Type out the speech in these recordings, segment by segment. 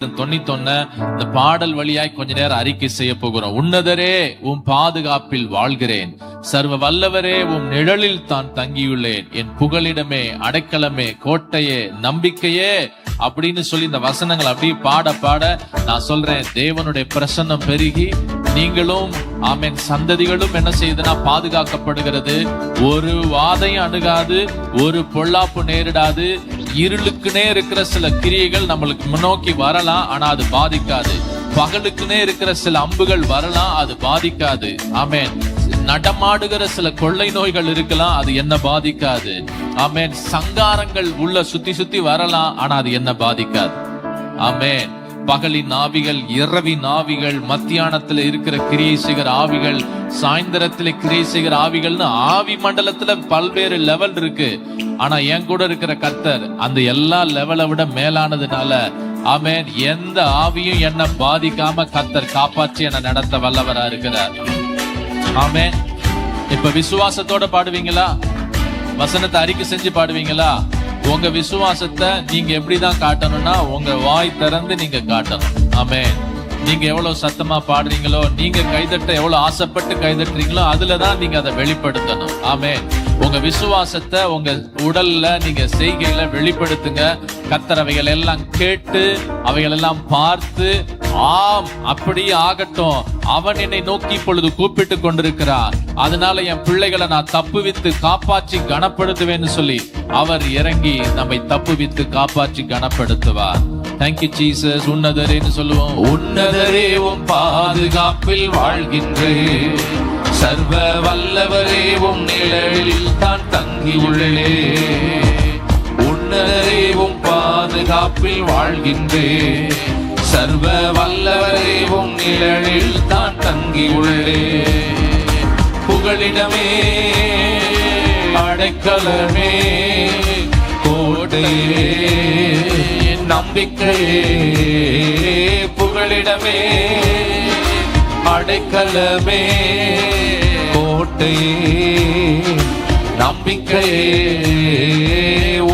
91 இந்த பாடல் வழியாய் கொஞ்ச நேரம் அறிக்கை செய்ய போகிறோம். உன்னதரே உம் பாதுகாப்பில் வாழ்கிறேன், சர்வ வல்லவரே உம் நிழலில் தான் தங்கியுள்ளேன், என் புகலிடமே அடைக்கலமே கோட்டையே நம்பிக்கையே அப்படின்னு சொல்லி இந்த வசனங்கள் அப்படியே பாட பாட நான் சொல்றேன், தேவனுடைய பிரசன்னம் பெருகி நீங்களும் ஆமென் சந்ததிகளும் என்ன செய்யுதுன்னா பாதுகாக்கப்படுகிறது. ஒரு வாதையும் அணுகாது, ஒரு பொல்லாப்பு நேரிடாது. இருளுக்குனே இருக்கிற சில கிரியைகள் நம்மளுக்கு முன்னோக்கி வரலாம், ஆனா அது பாதிக்காது. பகலுக்குனே இருக்கிற சில அம்புகள் வரலாம், அது பாதிக்காது. ஆமென். நடமாடுகிற சில கொள்ளை நோய்கள் இருக்கலாம், அது என்ன பாதிக்காது. ஆமென். சங்காரங்கள் உள்ள சுத்தி சுத்தி வரலாம், ஆனா அது என்ன பாதிக்காது. ஆமென். பகலின் ஆவிகள், இரவின் ஆவிகள், மத்தியானத்துல இருக்கிற கிரியை செய்கிற ஆவிகள், சாயந்தரத்துல கிரியை செய்கிற ஆவிகள்னு ஆவி மண்டலத்துல பல்வேறு லெவல் இருக்கு. ஆனா என் கூட இருக்கிற கர்த்தர் அந்த எல்லா லெவலை விட மேலானதுனால ஆமென், எந்த ஆவியும் என்ன பாதிக்காம கர்த்தர் காப்பாற்றி என்ன நடத்த வல்லவரா இருக்கிறார். ஆமென். இப்ப விசுவாசத்தோட பாடுவீங்களா? வசனத்தை அறிக்கை செஞ்சு பாடுவீங்களா? உங்க விசுவாசத்தை நீங்க எப்படிதான் காட்டணும்னா உங்க வாய் திறந்து நீங்க காட்டணும். ஆமென். நீங்க எவ்வளவு சத்தமா பாடுறீங்களோ, நீங்க கைதட்ட எவ்வளவு ஆசைப்பட்டு கைதட்டுறீங்களோ அதுலதான் நீங்க அதை வெளிப்படுத்தணும். ஆமென். உங்க விசுவாசத்தை உங்க உடல்ல நீங்க செய்கையில வெளிப்படுத்துங்க. கர்த்தர் அவைகள் எல்லாம் கேட்டு அவைகள் எல்லாம் பார்த்து ஆம் அப்படியே ஆகட்டும், அவன் என்னை நோக்கி இப்பொழுது கூப்பிட்டு கொண்டிருக்கிறார், அதனால என் பிள்ளைகளை நான் தப்புவித்து காப்பாற்றி கனப்படுத்துவேன்னு சொல்லி அவர் இறங்கி நம்மை தப்புவித்து காப்பாற்றி கனப்படுத்துவார். Thank you Jesus. உன்னதரேன்னு சொல்லுவோம். உன்னதரே உம் பாதுகாப்பில் வாழ்கின்றேன், சர்வ வல்லவரே உம் நிழலில் தான் தங்கியுள்ளேன். உன்னதரே உம் பாதுகாப்பில் வாழ்கின்றேன், சர்வ வல்லவரே உம் நிழலில் தான் தங்கியுள்ளேன். புகலிடமே அடைக்கலமே கோட்டையே நம்பிக்கையே, புகலிடமே அடைக்கலமே கோட்டையே நம்பிக்கையே,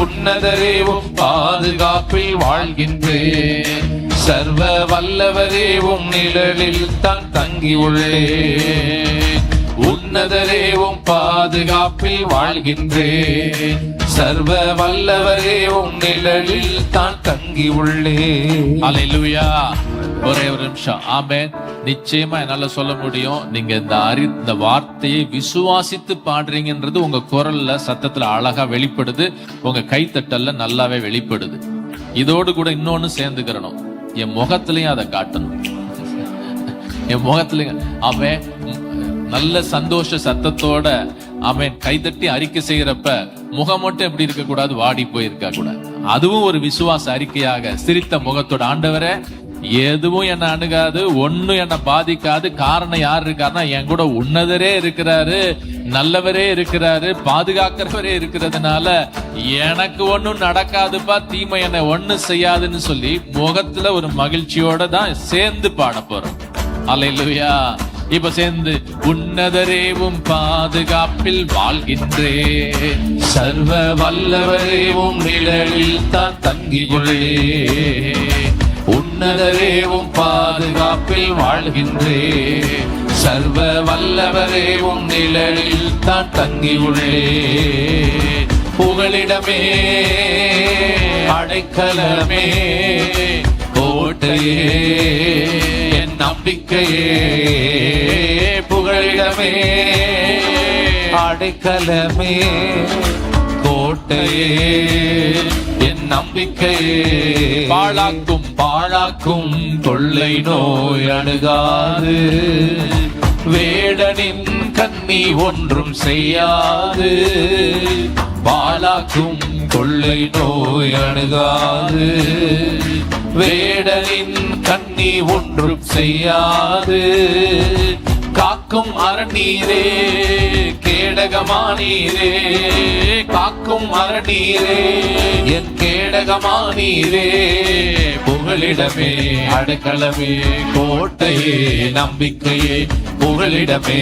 உன்னதரே உம் பாதுகாப்பில் வாழ்கின்றேன், சர்வ வல்லவரே உம் நிழலில் தான் தங்கியுள்ளேன். உன்னதரே உம் பாதுகாப்பில் வாழ்கின்றேன், சர்வ வல்லவரே உம் நிழலில் தான் தங்கியுள்ளேன். அல்லேலூயா. ஒரே ஒரு நிமிஷம். ஆமென். நிச்சயமா என்னால சொல்ல முடியும், நீங்க இந்த வார்த்தையை விசுவாசித்து பாடுறீங்கன்றது உங்க குரல்ல சத்தத்துல அழகா வெளிப்படுது, உங்க கைத்தட்டல்ல நல்லாவே வெளிப்படுது. இதோடு கூட இன்னொன்னு சேர்ந்துக்கிறணும், என் முகத்திலையும் அதை காட்டணும். என் முகத்திலையும் அவன் நல்ல சந்தோஷ சத்தத்தோட அவன் கைதட்டி அறிக்கை செய்யறப்ப முகம் மட்டும் எப்படி இருக்க கூடாது, வாடி போயிருக்க கூடாது. அதுவும் ஒரு விசுவாச அறிக்கையாக சிரித்த முகத்தோட, ஆண்டவரே எதுவும் என்ன அணுகாது, ஒன்னும் என்ன பாதிக்காது. காரணம் யார் இருக்காருன்னா என் கூட உன்னதரே இருக்கிறாரு, நல்லவரே இருக்கிறாரு, பாதுகாக்கிறவரே இருக்கிறதுனால எனக்கு ஒன்னும் நடக்காதுப்பா, தீமை என்னை ஒன்னும் செய்யாதுன்னு சொல்லி முகத்துல ஒரு மகிழ்ச்சியோட தான் சேர்ந்து பாட போறோம். அல்லேலூயா. இப்ப சேர்ந்து உன்னதரேவும் பாதுகாப்பில் வாழ்கின்றேன், சர்வ வல்லவரேவும் நிழலில் தான் தங்கியுள்ளேன். உன்னதரேவும் பாதுகாப்பில் வாழ்கின்றேன், சர்வ வல்லவரேவும் நிழலில் தான் தங்கியுள்ளேன். புகலிடமே அடைக்கலமே கோட்டையே என் நம்பிக்கையே, புகலிடமே அடைக்கலமே கோட்டையே என் நம்பிக்கையே, பாழாக்கும் கொள்ளை நோய் அணுகாது, வேடனின் கண்ணி ஒன்றும் செய்யாது. பாழாக்கும் கொள்ளை நோய் அணுகாது, வேடனின் கண்ணி ஒன்றும் செய்யாது. காக்கும் அரநீரே கேடகமானீரே, காக்கும் அரநீரே என் கேடகமானீரே, புகலிடமே அடைக்கலமே கோட்டையே நம்பிக்கையே, புகலிடமே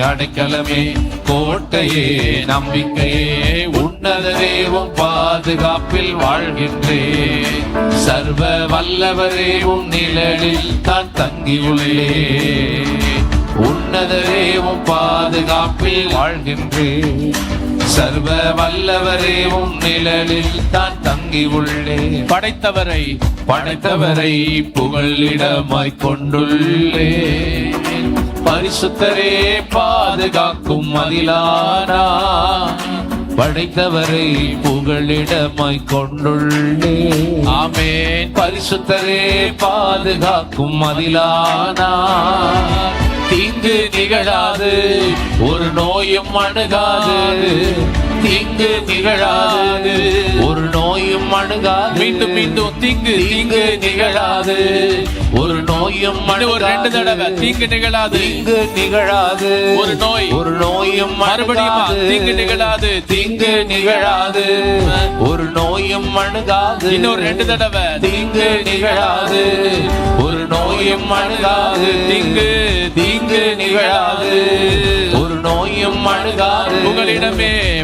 அடைக்கலமே கோட்டையே நம்பிக்கையே உன்னதரே உம் பாதுகாப்பில் வாழ்கின்றேன். சர்வ வல்லவரே உம் நிழலில் தான் தங்கியுள்ளேன். உன்னதரே உம் பாதுகாப்பில் வாழ்கின்றேன். சர்வ வல்லவரே உம் நிழலில் தான் தங்கியுள்ளேன். படைத்தவரை புகலிடமாய் கொண்டுள்ளேன். பரிசுத்தரே பாதுகாக்கும் மதிலானா படைத்தவரை புகலிடமாய் கொண்டுள்ளேன். ஆமென். பரிசுத்தரே பாதுகாக்கும் மதிலானா தீங்கு நிகழாது ஒரு நோயும் அணுகாது. தீங்கு நிகழாது ஒரு நோயும் அணுகாது. மீண்டும் தீங்கு நிகழாது ஒரு நோயும் அணுகாது. 2 தடவை தீங்கு நிகழாது. தீங்கு நிகழாது ஒரு நோயும் மறுபடியும் தீங்கு நிகழாது. தீங்கு நிகழாது ஒரு நோயும் அணுகாது. இன்னொரு 2 தடவை தீங்கு நிகழாது ஒரு நோயும் அணுகாது. தீங்கு நிகழாது ஒரு நோயும் அணுகாது.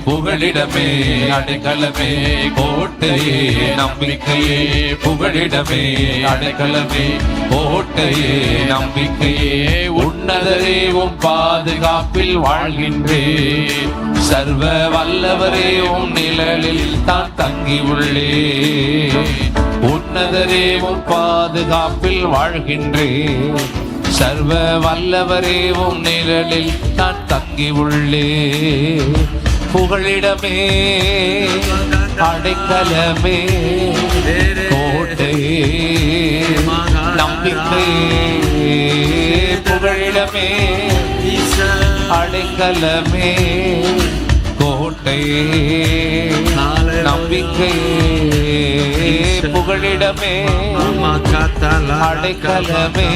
புகலிடமே அடைக்கலமே கோட்டையே நம்பிக்கையே. புகலிடமே அடைக்கலமே கோட்டையே நம்பிக்கையே உன்னதரே உம் பாதுகாப்பில் வாழ்கின்றேன். சர்வ வல்லவரே உம் நிழலில் தான் தங்கியுள்ளேன். உன்னதரே உம் பாதுகாப்பில் வாழ்கின்றேன். சர்வ வல்லவரே உம் நிழலில் நான் தங்கியுள்ளேன். புகலிடமே அடைக்கலமே கோட்டையே நம்பிக்கையே. புகலிடமே அடைக்கலமே கோட்டையே நம்பிக்கையே. புகலிடமே அடைக்கலமே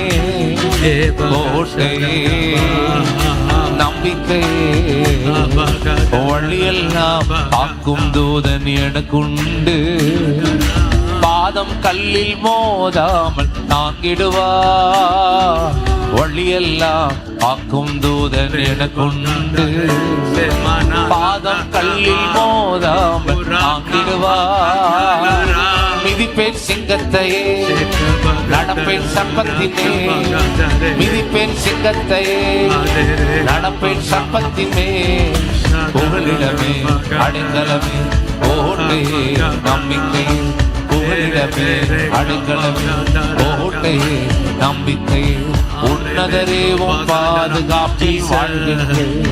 கோட்டையே நம்பிக்கையே. வழியெல்லாம் காக்கும் தூதன் எனக்குண்டு. பாதம் கல்லில் மோதாமல் தாங்கிடுவார். வழியெல்லாம் காக்கும் தூதன் எனக்குண்டு. பாதம் கல்லில் மோதாமல் தாங்கிடுவார். மிதிப்பேன் சிங்கத்தையே நடப்பேன் சர்ப்பத்தினே. மிதிப்பேன் சிங்கத்தையே நடப்பேன் சர்ப்பத்தினே. புகலிடமே அடைக்கலமே கோட்டையே நம்பிக்கையே. புகலிடமே அடைக்கலமே கோட்டையே நம்பிக்கையே உன்னதரே உம் பாதுகாப்பில் வாழ்கின்றேன்.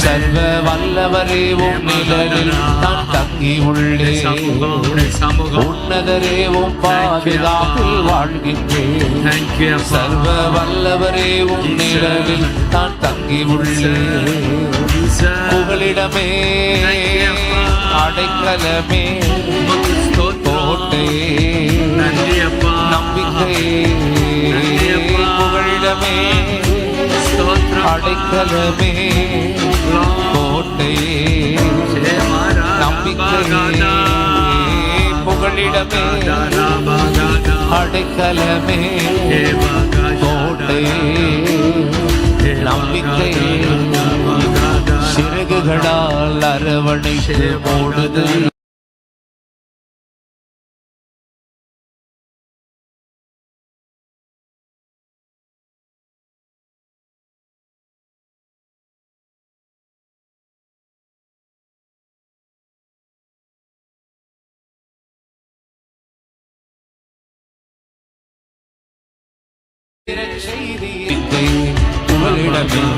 சர்வ வல்லவரே உம் நிழலில் நான் தங்கியுள்ளேன். உன்னதரே உம் பாதுகாப்பில் வாழ்கின்றேன். சர்வ வல்லவரே உம் நிழலில் நான் தங்கியுள்ளேன். புகலிடமே அடைக்கலமே கோட்டையே நம்பிக்கையே. புகலிடமே அடைக்கலமே கோட்டையே நம்பிக்கையே. புகலிடமே அடைக்கலமே கோட்டையே நம்பிக்கையே. சிறகுகளால் அரவணைத்து ஓடுது. புகலிடமே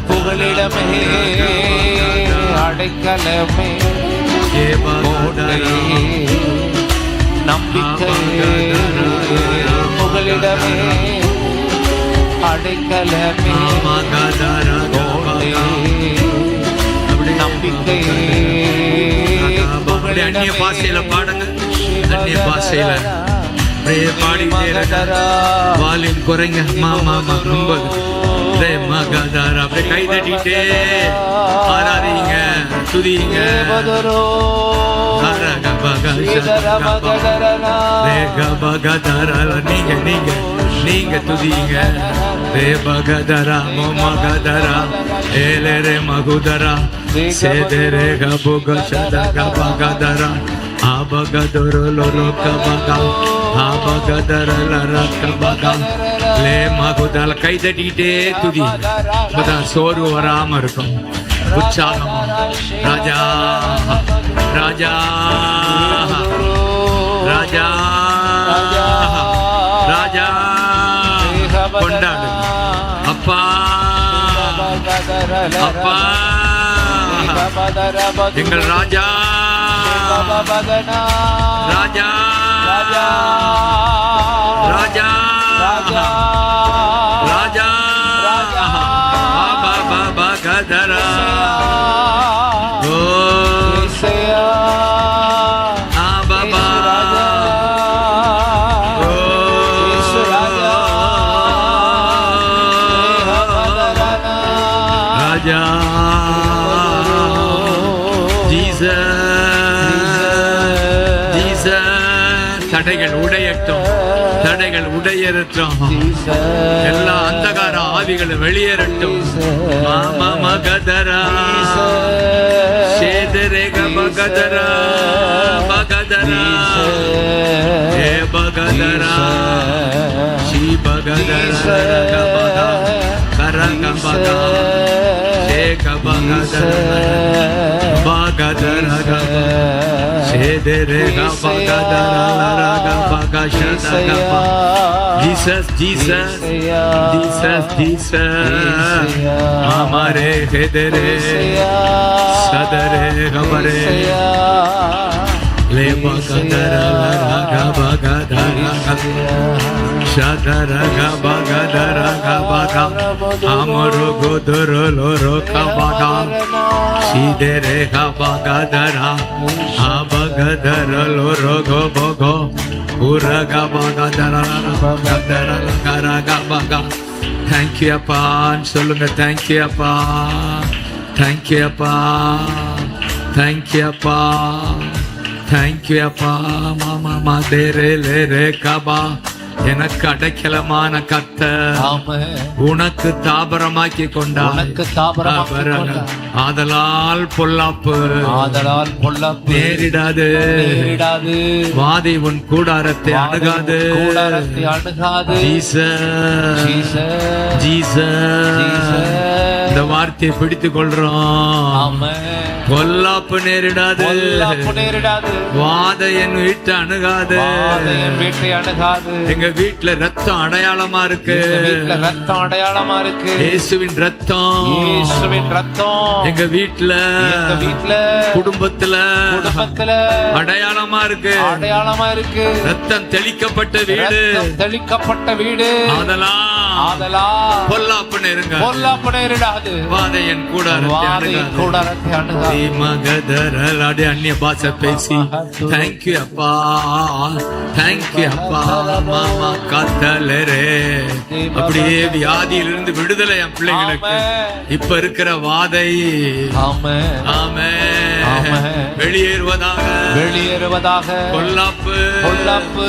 புகலிடமே அடைக்கலமே கோட்டையே நம்பிக்கையே. புகலிடமே அடைக்கலமே கோட்டையே நம்பிக்கையே. அந்நிய பாஷையில பாடுங்க. அந்நிய பாஷையில பாடிட்டே வால்யூம் குறைங்க. மாமா 50 ரே மகதர அப்படியே கை தட்டிட்டே ஆராதிங்க, துதிங்க. நீங்க நீங்க நீங்க துதிங்க. ரே பகதரா மோ மகதரா ஏலே ரே மகுதரா சேதே ரே கபுக சதக பகதரா ஆபகதரு லோரோ கபகா ஆபகதர லரக பகா லே மகுதல. கை தட்டிக்கிட்டே துதி, அப்பதான் சோர்வு வராம இருக்கும், உற்சாகமா. ராஜா ராஜா ராஜா ராஜா கொண்டாடு. அப்பா அப்பா எங்கள் ராஜா ராஜா ராஜா ராஜா கதரா தடைகள் உடையட்டும், தடைகள் உடையறட்டும், எல்லா அந்தகார ஆவிகள் வெளியேறட்டும். மாமா மகதரா சேதரேக மகதரா மகதரா ஏ மகதரா ஸ்ரீ மகதரா கபகா கரகபகா ஏக மகதரா மகதரா சேதரேக மகதரா லரகபகா ஷதகபா. Jesus Jesus Jesus Jesus amare hedere sadare gamare le bagadara raga bagadara shadara bagadara baga amaro godoro loro kabaga sidere bagadara abagadara loro gobogo uraga bagadara bagadara garaga baga. Thank you அப்பா சொல்லுங்க. Thank you அப்பா, thank you அப்பா, thank you அப்பா, thank you அப்பா. மாமா மாதேரே லேரே கபா எனக்கு அடைக்கலமான கர்த்தர் உனக்கு தாபரமாக்கி கொண்டார். ஆதலால் பொல்லாப்பு நேரிடாது, வாதை உன் கூடாரத்தை அணுகாது. இந்த வார்த்தையை பிடித்துக் கொள்றோம். பொல்லாப்பு நேரிடாது, வாதை என் வீட்டை அணுகாது. எங்க வீட்டுல ரத்தம் அடையாளமா இருக்கு, ரத்தம் அடையாளமா இருக்கு. இயேசுவின் ரத்தம், இயேசுவின் ரத்தம் எங்க வீட்டுல குடும்பத்துல அடையாளமா இருக்கு, அடையாளமா இருக்கு. ரத்தம் தெளிக்கப்பட்ட வீடு, தெளிக்கப்பட்ட வீடு. அதெல்லாம் பொல்லாப்பு நெருங்க, பொல்லாப்பு நேரிடாது. வாதை என் கூடாரத்தை அணுகாது. மகதரலாடி அந்நிய பாஷை பேசி தேங்க்யூ அப்பா, தேங்க்யூ அப்பா. மாமா காத்தலரே அப்படியே வியாதியிலிருந்து விடுதலை என் பிள்ளைகளுக்கு. இப்ப இருக்கிற வாதை வெளியேறுவதாக, வெளியேறுவதாக. பொல்லாப்பு பொல்லாப்பு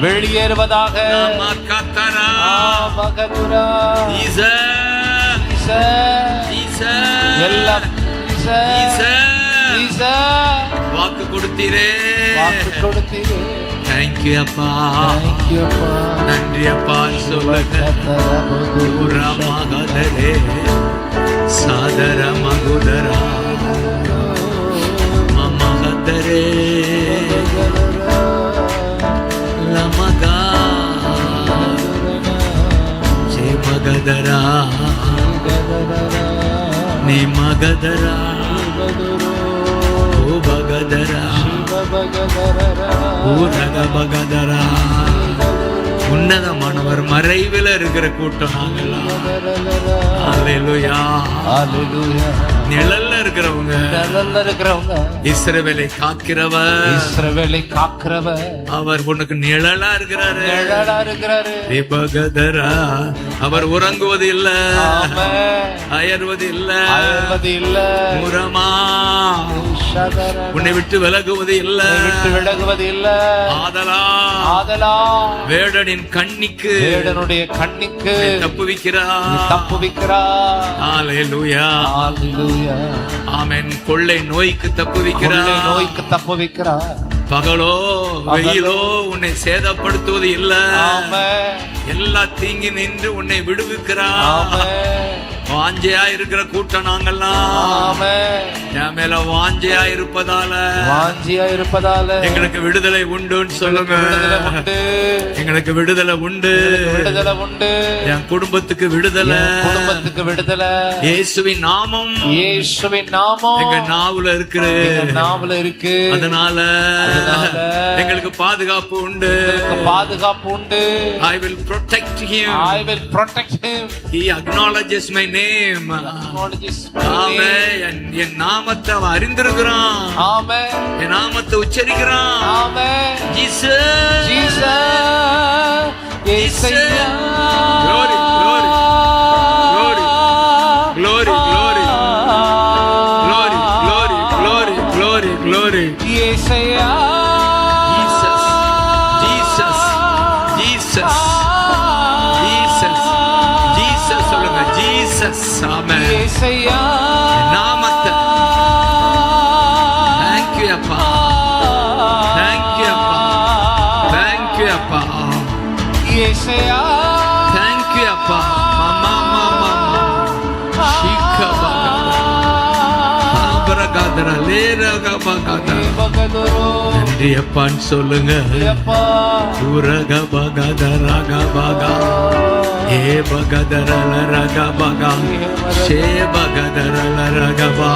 வெளியேறுவதாக. காத்தரா மகதுரா ஈசா ஈசா எல்லாம் வாக்கு கொடுத்தீரே, வாக்கு கொடுத்தீரே. தேங்க்யூ அப்பா, நன்றி அப்பா சொல்லுங்க. மகதரே சாதர மகுதரா மகதரே லமகா ஜே மகதரா நீ மகதரா ஓ பகதரா ஊரக பகதரா. உன்னதமானவர் மறைவில் இருக்கிற கூட்டம் நாங்கெல்லாம். அல்லேலூயா, அல்லேலூயா. நிழல்ல இருக்கிறவங்க, நிழல்ல இருக்கிறவங்க, இஸ்ரவேலை காக்கிறவர், இஸ்ரவேலை காக்கிறவர், அவர் உனக்கு நிழலா இருக்கிறாரு. நிழலா இருக்கிறாரு. ரிபகதரா, அவர் உறங்குவது இல்ல, ஆமென். அயர்வது இல்ல, அயர்வது இல்ல. முரமா ஷதரன. உன்னை விட்டு விலகுவது இல்ல, உன்னை விட்டு விலகுவது இல்ல. ஆதலால் வேடனின் கண்ணிக்கு, வேடனுடைய கண்ணிக்கு தப்புவிக்கிறார், தப்புவிக்கிறார். ஹல்லேலூயா, ஹல்லேலூயா. ஆமென். கொள்ளை நோய்க்கு தப்புவிக்கிறார், கொள்ளை நோய்க்கு தப்புவிக்கிறார். பகலோ வெயிலோ உன்னை சேதப்படுத்துவது இல்ல, ஆமென். எல்லா தீங்கி நின்று உன்னை விடுவிக்கிறார். ஆமென். வாஞ்சையா இருக்கிற கூட்டம் நாங்கெல்லாம் ஆமென். என் மேல வாஞ்சையா இருப்பதால, வாஞ்சியா இருப்பதால எங்களுக்கு விடுதலை உண்டுன்னு சொல்லுங்க. விடுதலை உண்டு. எங்களுக்கு விடுதலை உண்டு, விடுதலை உண்டு. என் குடும்பத்துக்கு விடுதலை, என் குடும்பத்துக்கு விடுதலை. இயேசுவின் நாமம், இயேசுவின் நாமம் எங்க நாவுல இருக்கு, எங்க நாவுல இருக்கு. அதனால எங்களுக்கு பாதுகாப்பு உண்டு. எங்களுக்கு பாதுகாப்பு உண்டு. I will protect him. I will protect him. He acknowledges my name. Acknowledges my amen. name. என் நாமத்தை அவன் அறிந்திருக்கிறான், Amen. என் நாமத்தை உச்சரிக்கிறான். Amen. Jesus, Jesus. Yesaya. Glory, glory, glory, glory, glory, glory, glory, glory, glory, glory. Yesaya. Jesus, Jesus, Jesus, Jesus, Jesus சொல்லுங்க. Jesus, ஆமென். Yesaya. நாமத்தை. Thank you அப்பா, thank you அப்பா, thank you அப்பா, Yesaya. thank you அப்பா. மாமா மாமா ஷீகபா ஆபரகாதரா லேரகபகாதரா. Bagadoro. நன்றி அப்பான்னு சொல்லுங்க. Yappa. உரகபகதரகபகா ஏ பகதரலரகபகா ஷே பகதரலரகபா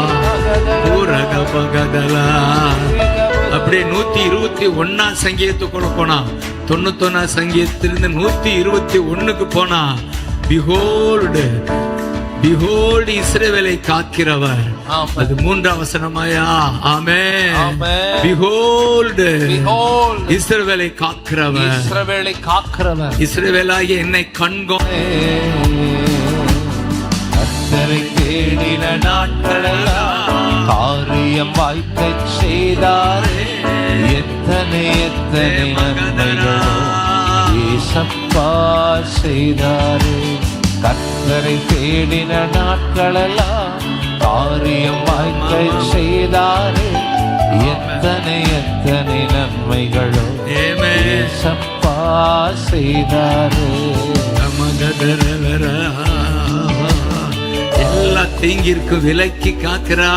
உரகபகதலா. அப்படியே 121 சங்கீதத்துக்குள்ள போனா, 91 சங்கீதத்திலிருந்து 121க்கு போனா, behold, behold இஸ்ரவேலை காக்கிறவர். Amen. அது 3ஆம் வசனமாயா? ஆமென். Amen. behold, Behold. இஸ்ரவேலை காக்கிறவர். இஸ்ரவேலை காக்கிறவர். இஸ்ரவேலாகிய என்னை கண்கோ. கர்த்தரை தேடின நாட்களெல்லாம் காரியம் வாய்க்கச் செய்தாரே. எத்தனை எத்தனை நன்மைகளோ ஏசப்பா செய்தாரே. கர்த்தரை தேடின நாட்களெல்லாம் காரியம் வாய்க்கச் செய்தாரே. எத்தனை எத்தனை நன்மைகளோ ஆமென். ஏசப்பா செய்தாரே. எல்லா தீங்கிற்கும் விலக்கி காக்கிறா.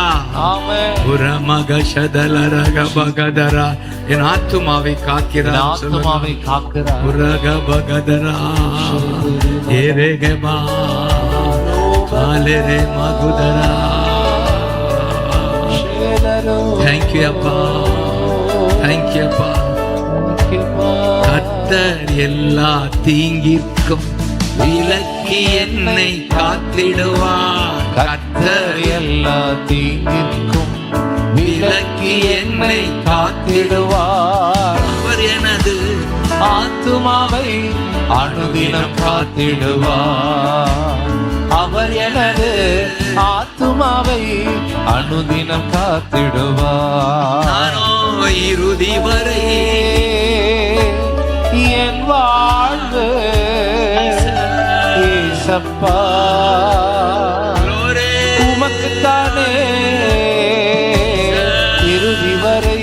ஆமென். உரமகஷதலரகபகதரா, என் ஆத்துமாவை காக்கிறா. என் ஆத்துமாவை காக்கிறார். உரகபகதரா ஏரேகமா காலேரே மகுதரா. Thank you அப்பா, thank you அப்பா. கர்த்தர் எல்லா தீங்கிற்கும் விலக்கி என்னை காத்திடுவார். கர்த்தர் எல்லா தீங்கிற்கும் விலக்கி என்னை காத்திடுவார். அவர் எனது ஆத்துமாவை அனுதினம் காத்திடுவார். அவர் எனது ஆத்துமாவை அனுதினம் காத்திடுவார். நானோ இறுதி வரை என் வாழ்வு ஏசப்பா உமக்குத்தானே இறுதி வரை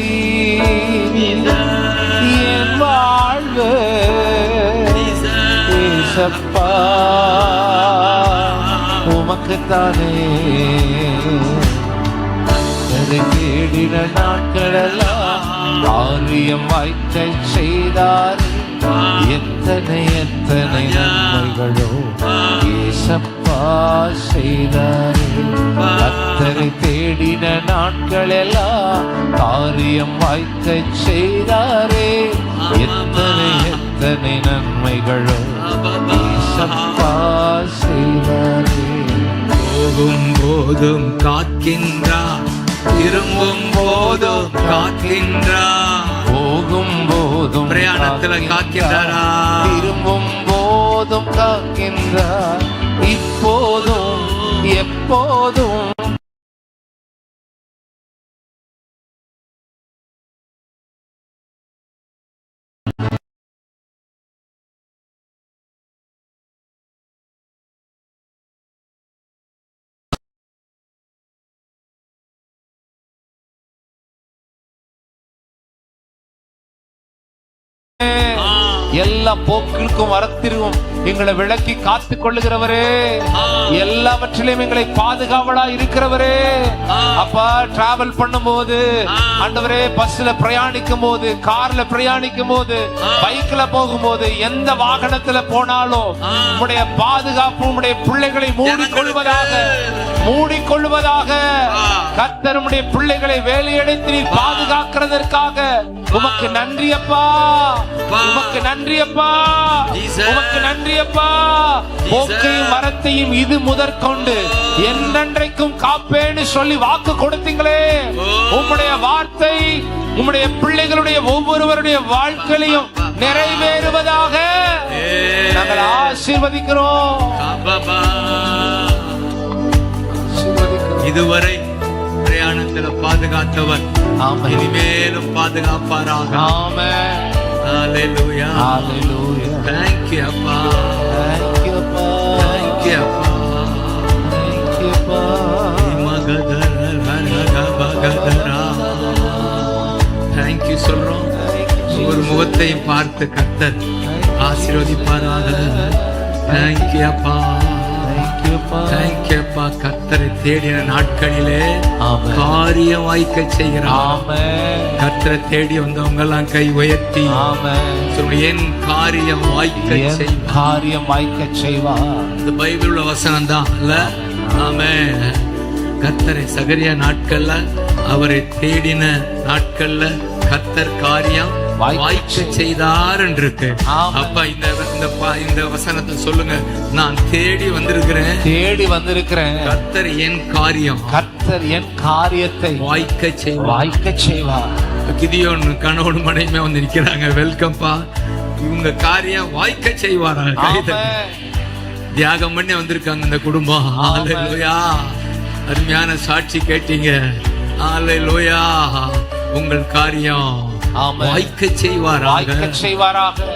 என் வாழ்வு ஏசப்பா உமக்குத்தானே. தேடின நாட்களெல்லாம் காரியம் வாய்க்கச் செய்தார். எத்தனை எத்தனை நன்மைகளோ ஏசப்பா செய்தாரே. கர்த்தரை தேடின நாட்களெல்லாம் காரியம் வாய்க்கச் செய்தாரே. எத்தனை எத்தனை நன்மைகளோ ஏசப்பா செய்தாரே. போகும் போதும் காக்கின்றார், திரும்பும் போதும் காக்கின்றார். போகும் போதும் பிரயாணத்துல காக்கின்றாரா? திரும்பும் போதும் காக்கின்றார், இப்போதும் எப்போதும். எல்லா போக்கிற்கும் வரத்திற்கும் எங்களை விளக்கி காத்து கொள்ளுகிறவரே, எல்லாவற்றிலும் எங்களை பாதுகாவலா இருக்கிறவரே. அப்பா, டிராவல் பண்ணும் போது ஆண்டவரே, பஸ்ல பிரயாணிக்கும் போது, கார்ல பிரயாணிக்கும் போது, பைக்ல போகும்போது, எந்த வாகனத்துல போனாலும் உம்முடைய பாதுகாப்பு உம்முடைய பிள்ளைகளை மூடிக்கொள்வதாக, மூடிக்கொள்வதாக. கர்த்தர் உம்முடைய பிள்ளைகளை வேலையடைத்து நீர் பாதுகாக்கிறதற்காக உமக்கு நன்றி அப்பா, உமக்கு நன்றி அப்பா, உமக்கு நன்றி அப்பா. போக்கையும் மரத்தையும் இது முதற்கொண்டு என்றென்றைக்கும் காப்பேன்னு சொல்லி வாக்கு கொடுத்தீங்களே. உம்முடைய வார்த்தை உம்முடைய பிள்ளைகளுடைய ஒவ்வொருவருடைய வாழ்க்கையிலும் நிறைவேறுவதாக நாங்கள் ஆசீர்வதிக்கிறோம். இதுவரை பிரயாணத்தில் பாதுகாத்தவர் இனிமேலும் பாதுகாப்பாராக. ஆமென். ஹalleluya, ஹalleluya. thank you அப்பா, Thank you அப்பா, thank you அப்பா, thank you அப்பா. மகதரா thank you சொல்றோம். ஒரு முகத்தையும் பார்த்து கர்த்தர் ஆசீர்வதிப்பாராக. thank you அப்பா, thank you அப்பா. கர்த்தரை தேடின நாட்களிலே காரியம் வாய்க்க செய்கிறார். கர்த்தரை தேடி வந்தவங்க எல்லாம் கை உயர்த்தி என் காரியம் வாய்க்க செய்வார், காரியம் வாய்க்க செய்வார். இந்த பைபிள் உள்ள வசனம் தான் இல்ல? ஆமென். கர்த்தரை சகரியா நாட்கள்ல, அவரை தேடின நாட்கள்ல கர்த்தர் காரியம் வாய்க்க செய்தார் என்று இருக்கு. அப்ப இந்த வசனத்தை சொல்லுங்க. நான் தேடி வந்திருக்கிறேன், தேடி வந்திருக்கிறேன். கர்த்தர் என் காரியம், கர்த்தர் என் காரியத்தை வாய்க்க செய்வார். கிதியோன் கணவன் மனைவியா வந்து நிக்கிறாங்க. வெல்கம்பா, இவங்க காரியம் வாய்க்க செய்வாரா? தியாகம் பண்ணி வந்திருக்காங்க இந்த குடும்பம். ஹalleluya, அருமையான சாட்சி கேட்டீங்க. ஹalleluya, உங்கள் காரியம் வாய்க்க செய்வாராக.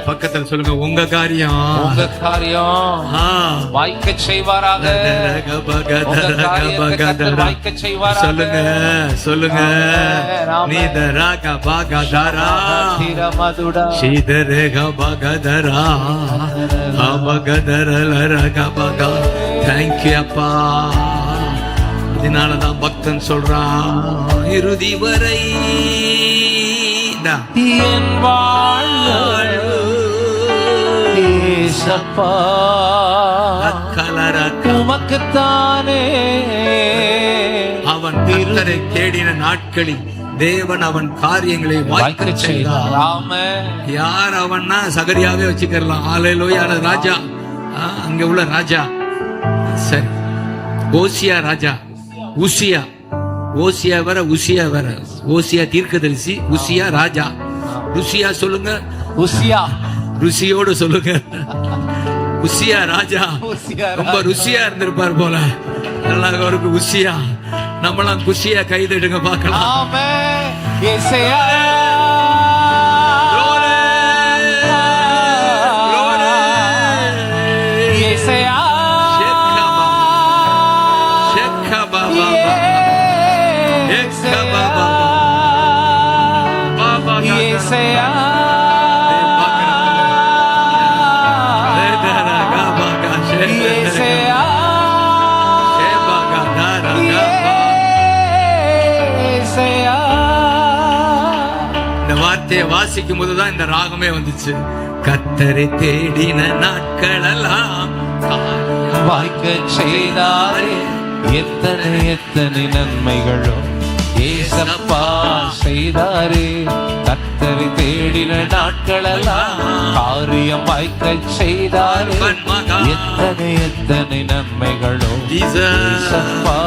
பக்கத்தில் சொல்லுங்க, உங்க காரியம், உங்க காரியம் வாய்க்க செய்வாராக. சொல்லுங்க சொல்லுங்க. நீதராக பாகதரா ஸ்ரீதரேக பாகதரா அபகதரலரக பகா. தேங்க்யூ அப்பா. இதனாலதான் பக்தன் சொல்றான், இறுதி வரை என் வாழ்வு உமக்குத்தானே. அவன் கர்த்தரை தேடின நாட்களில் தேவன் அவன் காரியங்களை வாய்க்க செய்தார். யார் அவன்னா சகரியாவே வச்சுக்கலாம். ஹalleluya, ராஜா, அங்க உள்ள ராஜா. சரி, ஓசியா ராஜா, உசியா, ஓசியா வர உசியா வர, ஓசியா தீர்க்கதரிசி, உசியா ராஜா. ருசியா சொல்லுங்க, உசியா ருசியோடு சொல்லுங்க. உசியா ராஜா ரொம்ப ருசியா இருந்திருப்பார் போல. நல்லா அவருக்கு உசியா. நம்மளாம் குஷியா கைதடுங்க பார்க்கலாம். வாசிக்கும் போதுதான் இந்த ராகமே வந்துச்சு. கர்த்தரை தேடின நாட்களெல்லாம் வாய்க்க செய்தாரே, எத்தனை எத்தனை நன்மைகளோ ஏசப்பா செய்தாரே. கர்த்தரை தேடின நாட்களெல்லாம் காரியம் வாய்க்க செய்தாரே. எத்தனை எத்தனை நன்மைகளோ ஏசப்பா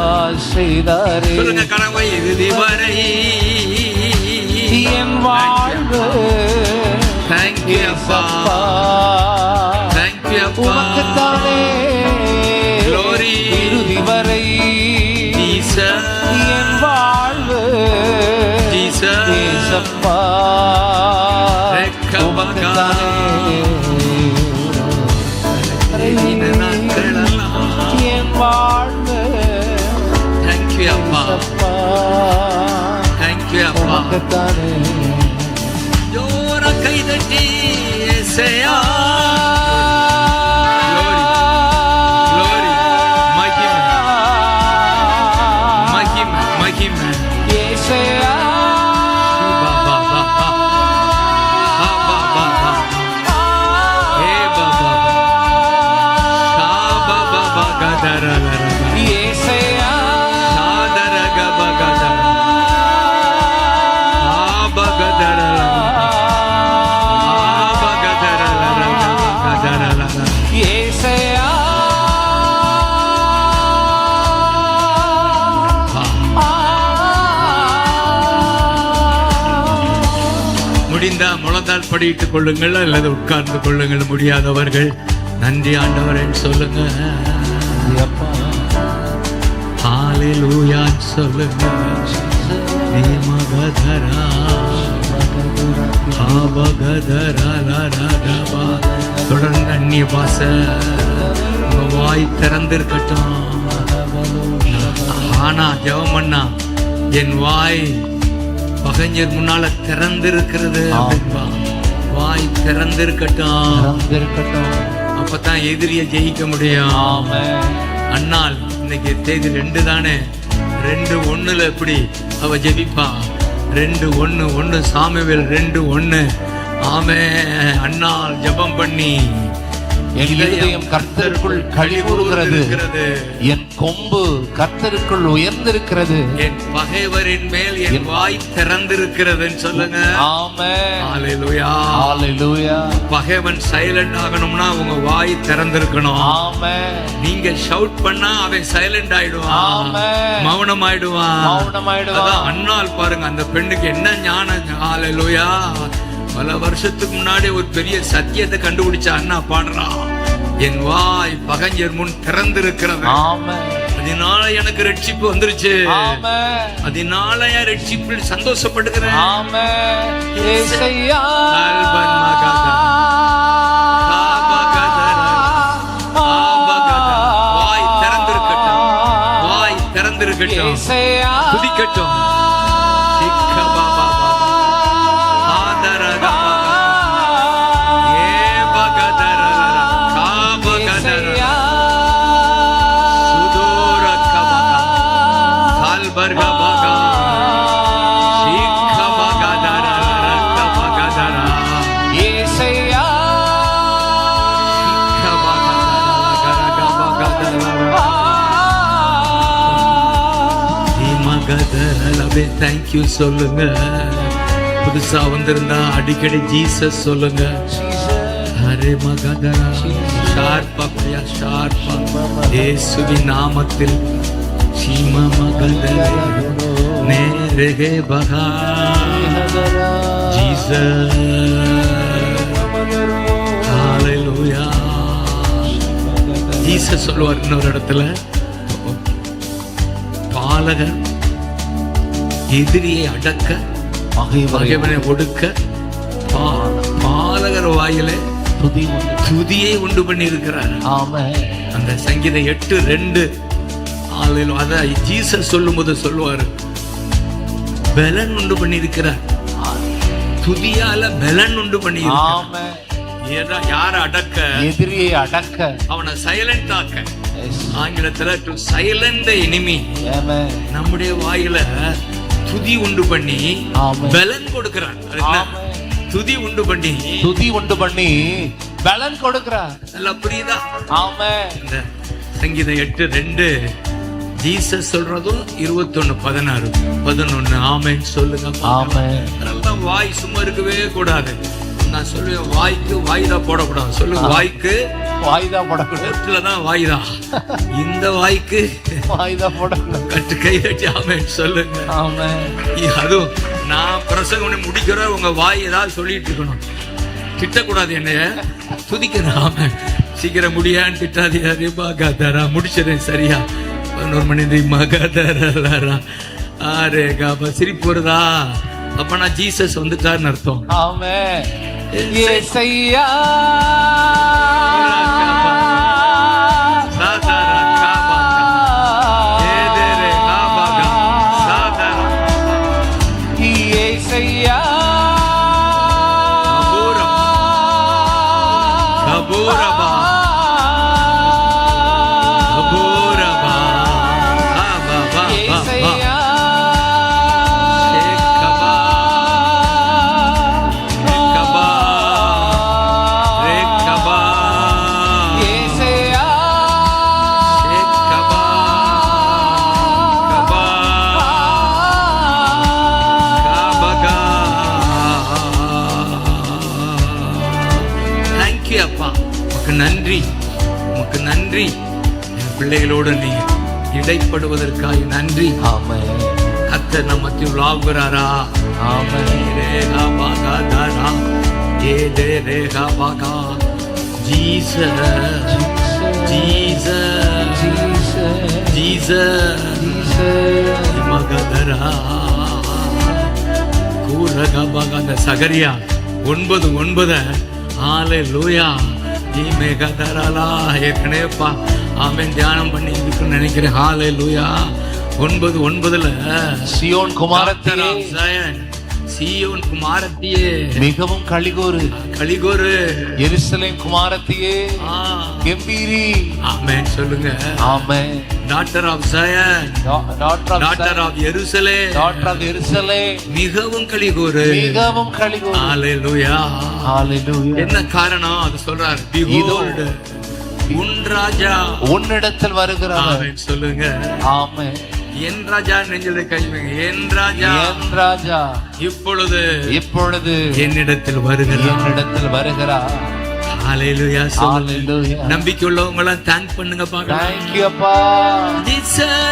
செய்தாரே. சொல்லுங்க கடமை இறுதி வரை என் வாழ்வு தேங்க்யூ அப்பா, தேங்க்யூ அப்பா, உமக்குத்தானே Glory. இறுதி வரை ஜீசஸ், என் வாழ்வு ஜீசஸ், ஏசப்பா உமக்குத்தானே. என் வாழ்வு தேங்க்யூ அப்பா, ஏசப்பா தேங்க்யூ அப்பா. உமக்குத்தானே. ஜோர கைதட்டி ஏசையா. Glory, மகிமை, மகிமை, மகிமை. ஏசையா பா, பா, பா, பா. பா, பா, பா, பா. ஏ பா, பா, பா. சா, பா, பா, பா, கா, தா, ரா, ரா, ரா, ரா. ஏசையா சா, தா, ரா, கா, பா, கா, தா, ரா. ஆ, பா, கா, தா, ரா, ரா, ரா. ஆ, பா, கா, தா, ரா, ரா, ரா, ரா, கா, தா, ரா, ரா, ரா. ஏசையா முடிந்தா முழந்தால் படியிட்டுக் கொள்ளுங்கள் அல்லது உட்கார்ந்து கொள்ளுங்கள். முடியாதவர்கள் நன்றி ஆண்டவரே சொல்லுங்க. ஹalleluya சொல்லுங்க. தேமகதரா ஆபகதரா லரதபா. தொடர்ந்து அந்நிய பாஷை உங்க வாய் திறந்திருக்கட்டும். ஆனா ஜெபம் பண்ணா என் வாய் பகைஞர் முன்னால திறந்திருக்கிறது அப்படின்பா. வாய் திறந்திருக்கட்டும், அப்பதான் எதிரிய ஜெயிக்க முடியும். அண்ணால் இன்னைக்கு தேதி 2 தானே, 2:1 எப்படி அவ ஜெபிப்பா. 2:1 சாமுவேல் 2:1. ஆமே. அண்ணால் ஜெபம் பண்ணி என் இருதயம் கர்த்தருக்குள் கழிவுறுகிறது, என் கொம்பு கர்த்தருக்குள் உயர்ந்திருக்கிறது, என் பகைவரின் மேல் என் வாய் திறந்திருக்கிறதுன்னு சொல்லுங்க. ஆமென். ஹalleluya, ஹalleluya. பகைவன் சைலண்ட் ஆகணும்னா உங்க வாய் திறந்திருக்கணும். ஆமென். நீங்க ஷவுட் பண்ணா அவன் சைலண்ட் ஆயிடுவான், ஆமென். மௌனம் ஆயிடுவான். அதான் அண்ணால் பாருங்க, அந்த பெண்ணுக்கு என்ன ஞானம். ஹalleluya. பல வருஷத்துக்கு முன்னாடி ஒரு பெரிய சத்தியத்தை கண்டுபிடிச்ச அண்ணா பாடுறான், என் வாய் பகைஞர் முன் திறந்திருக்கிறது, அதனால எனக்கு ரட்சிப்பு வந்துருச்சு, அதனால என் ரட்சிப்பில் சந்தோஷப்படுகிறேன். வாய் திறந்திருக்கட்டும், வாய் திறந்திருக்கட்டும், துதிக்கட்டும். தேங்க்யூ சொல்லுங்க. புதுசா வந்திருந்தா அடிக்கடி ஜீசஸ் சொல்லுங்க. அரே மகதரா ஷார்ப்பா பயா ஷார்ப்பா இயேசுவின் நாமத்தில் சீம மகதரே நேரே பகா ஜீசஸ். ஹalleluya. ஜீசஸ் சொல்லுவார் இன்னொரு இடத்துல, பாலகர் எதிரியை அடக்க பகைவனை ஒடுக்க பாலகர் வாயிலே துதியை உண்டு பண்ணி இருக்கிறார். அந்த சங்கீதம் 8:2 அத ஜீசஸ் சொல்லும் போது சொல்லுவாரு, பலன் உண்டு பண்ணி இருக்கிறார், துதியால பலன் உண்டு பண்ணி யார அடக்க, எதிரியை அடக்க, அவனை சைலண்ட் ஆக்க. ஆங்கிலத்துல டு சைலண்ட் தி எனிமி. நம்முடைய வாயில துதி உண்டு பண்ணி பலன் கொடுக்கிறார். துதி உண்டு பண்ணி, துதி உண்டு பண்ணி பலன் கொடுக்கிறார். நல்லா புரியுதா? ஆமென். இந்த சங்கீதம் 8:2 ஜீசஸ் சொல்றதும் 21:16 11. ஆமென் சொல்லுங்க. ஆமென். அதெல்லாம் வாய் சும்மா இருக்கவே கூடாது. நான் சொல்லுவேன், வாய்க்கு வாய்தா போடக்கூடாது. சொல்லுங்க, வாய்க்கு வாய்தா போடக்கூடாது. தான் வாய்தா. இந்த வாய்க்கு வாய்தா போடக்கூடாது. கட்டு கை வச்சு ஆமென் சொல்லுங்க. ஆமென். அதுவும் நான் பிரசங்கம் பண்ணி முடிக்கிற உங்க வாய் ஏதாவது சொல்லிட்டு இருக்கணும். திட்டக்கூடாது, என்னைய துதிக்கிறேன். ஆமென். சீக்கிரம் முடியான்னு திட்டாதே. மகதரா முடிச்சிடறேன் சரியா. 11 மணி மகதரா. ஆரே காபா. சிரிப்பு வருதா? அப்ப நான் ஜீசஸ் வந்துட்டாருன்னு அர்த்தம். ஆமென். இயேசையா நன்றி, உமக்கு நன்றி. என் பிள்ளைகளோடு நீ இடைப்படுவதற்காக நன்றி. கர்த்தர் நம்ம மத்தியில் உலாவுகிறாரா? சகரியா 9:9. ஹல்லேலூயா. ஏற்கனவேப்பா ஆமென் தியானம் பண்ணி இருக்குன்னு நினைக்கிறேன். ஹல்லேலூயா. 9:9 சியோன் குமாரத்தியே, சீயோன் குமாரத்தியே மிகவும் களிகூரு. எருசலேம் குமாரத்தியே கம்பீரி. ஆமென் சொல்லுங்க. Amen. Daughter of Zion, daughter of எருசலேம் மிகவும் களிகூரு. ஹல்லேலூயா. என்ன காரணம்? அது சொல்றார். Behold, உன் ராஜா உன்னிடத்தில் வருகிறார். ஆமென் சொல்லுங்க. ஆமென். என் ராஜா நெஞ்சிலே கைவிங்க. என் ராஜா இப்பொழுது என்னிடத்தில் வருகிறார். ஹல்லேலூயா. ஹல்லேலூயா. நம்பிக்கை உள்ளவங்க எல்லாம் தேங்க் பண்ணுங்க பாக்கலாம். Thank you அப்பா. ஜீசஸ்.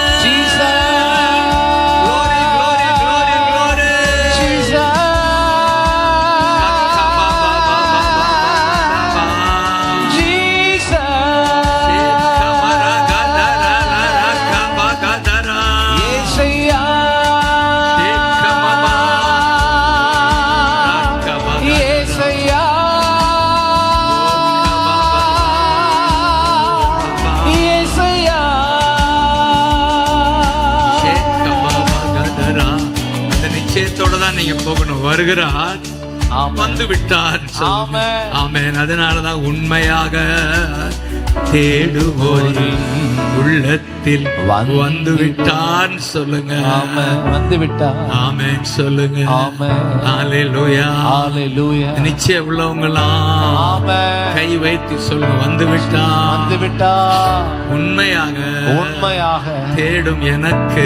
நீங்க போகணும். வருகிறார், வந்து விட்டார். ஆமென். அதனாலதான் உண்மையாக தேடுவோரின் உள்ளத்தில் வந்து விட்டார் சொல்லுங்க. வந்து விட்டார். ஆமென் சொல்லுங்க. ஹல்லேலூயா. நிச்சயம் உள்ளவங்களாம் கை வைத்து சொல்லுங்க. வந்து விட்டார். உண்மையாக தேடும் எனக்கு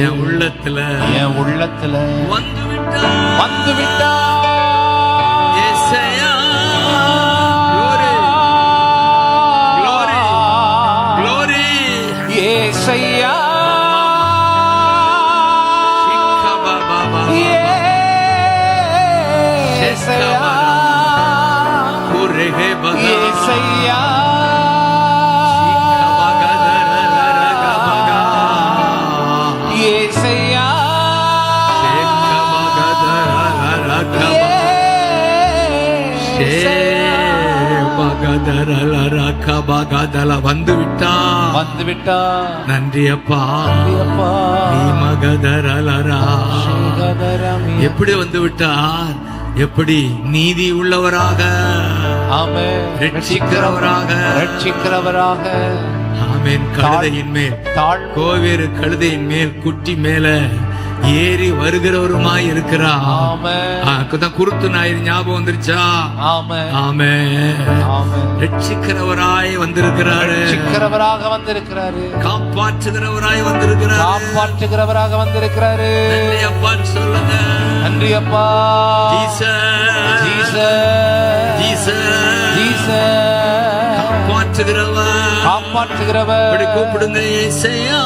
என் உள்ளத்துல வந்து விட்டார். இயேசையா. இயேசையா. வந்து விட்டா. நன்றி அப்பா. எப்படி வந்து விட்டார்? எப்படி நீதி உள்ளவராக, ரட்சிக்கிறவராக. ஆமென். கழுதையின் மேல், கோவேறு கழுதையின் மேல் குட்டி மேல ஏறி வருகிறவருமாய் இருக்கிறார். ஆமென். குருத்து ஞாயிறு ஞாபகம் வந்துருச்சா? ஆமென். ஆமென். ஆமென். ரட்சிக்கிறவராய் வந்திருக்கிறாரு. ரட்சிக்கிறவராக வந்திருக்கிறாரு. காப்பாற்றுகிறவராய் வந்திருக்கிறாரு. காப்பாற்றுகிறவராக வந்திருக்கிறாரு. நன்றி அப்பான்னு சொல்லுங்க. நன்றி அப்பா. Jesus, Jesus, Jesus, Jesus. காப்பாற்றுகிறவர், காப்பாற்றுகிறவர். அப்படி கூப்பிடுங்க. இயேசையா.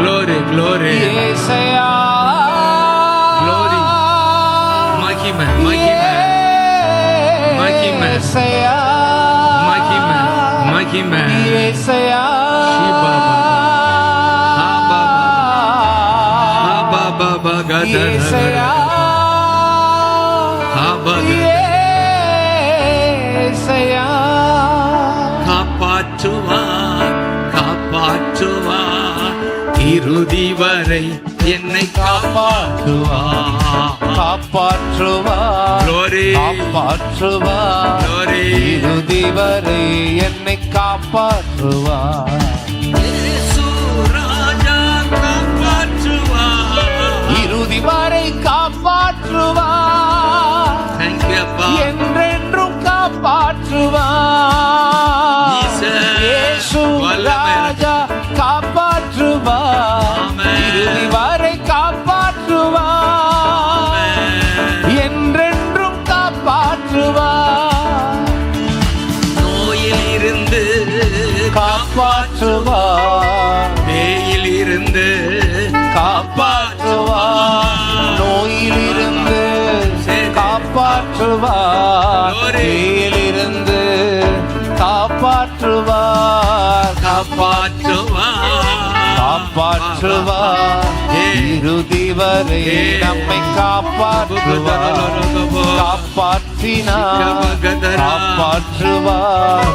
Glory, glory, இயேசையா. glory. மகிமை, மகிமை, மகிமை, இயேசையா. மகிமை, மகிமை. இயேசையா. சிபாபா. ஆபாபா, இயேசையா. இயேசையா. காப்பாற்றுவார், காப்பாற்றுவார், இறுதி வரை என்னை காப்பாற்றுவார். காப்பாற்றுவார். Glory, காப்பாற்றுவார். glory. இறுதி வரை என்னை காப்பாற்றுவார். இயேசு ராஜா காப்பாற்றுவார். இறுதி வரை காப்பாற்றுவார். Thank you, அப்பா. என்றென்றும் காப்பாற்றுவார். Jesus. இயேசு வல்லமை. ராஜா காப்பாற்றுவார். Amen. இறுதி வரை காப்பாற்றுவார். Amen. என்றென்றும் காப்பாற்றுவார். நோயில் இருந்து காப்பாற்றுவார். பேயில் இருந்து காப்பாற்றுவார். நோயிலிருந்து காப்பாற்றுவார். நோயிலிருந்து காப்பாற்றுவார். காப்பாற்றுவார், காப்பாற்றுவார். இறுதி வரை நம்மை காப்பாற்றுவார். காப்பாற்றினார். காப்பாற்றுவார்.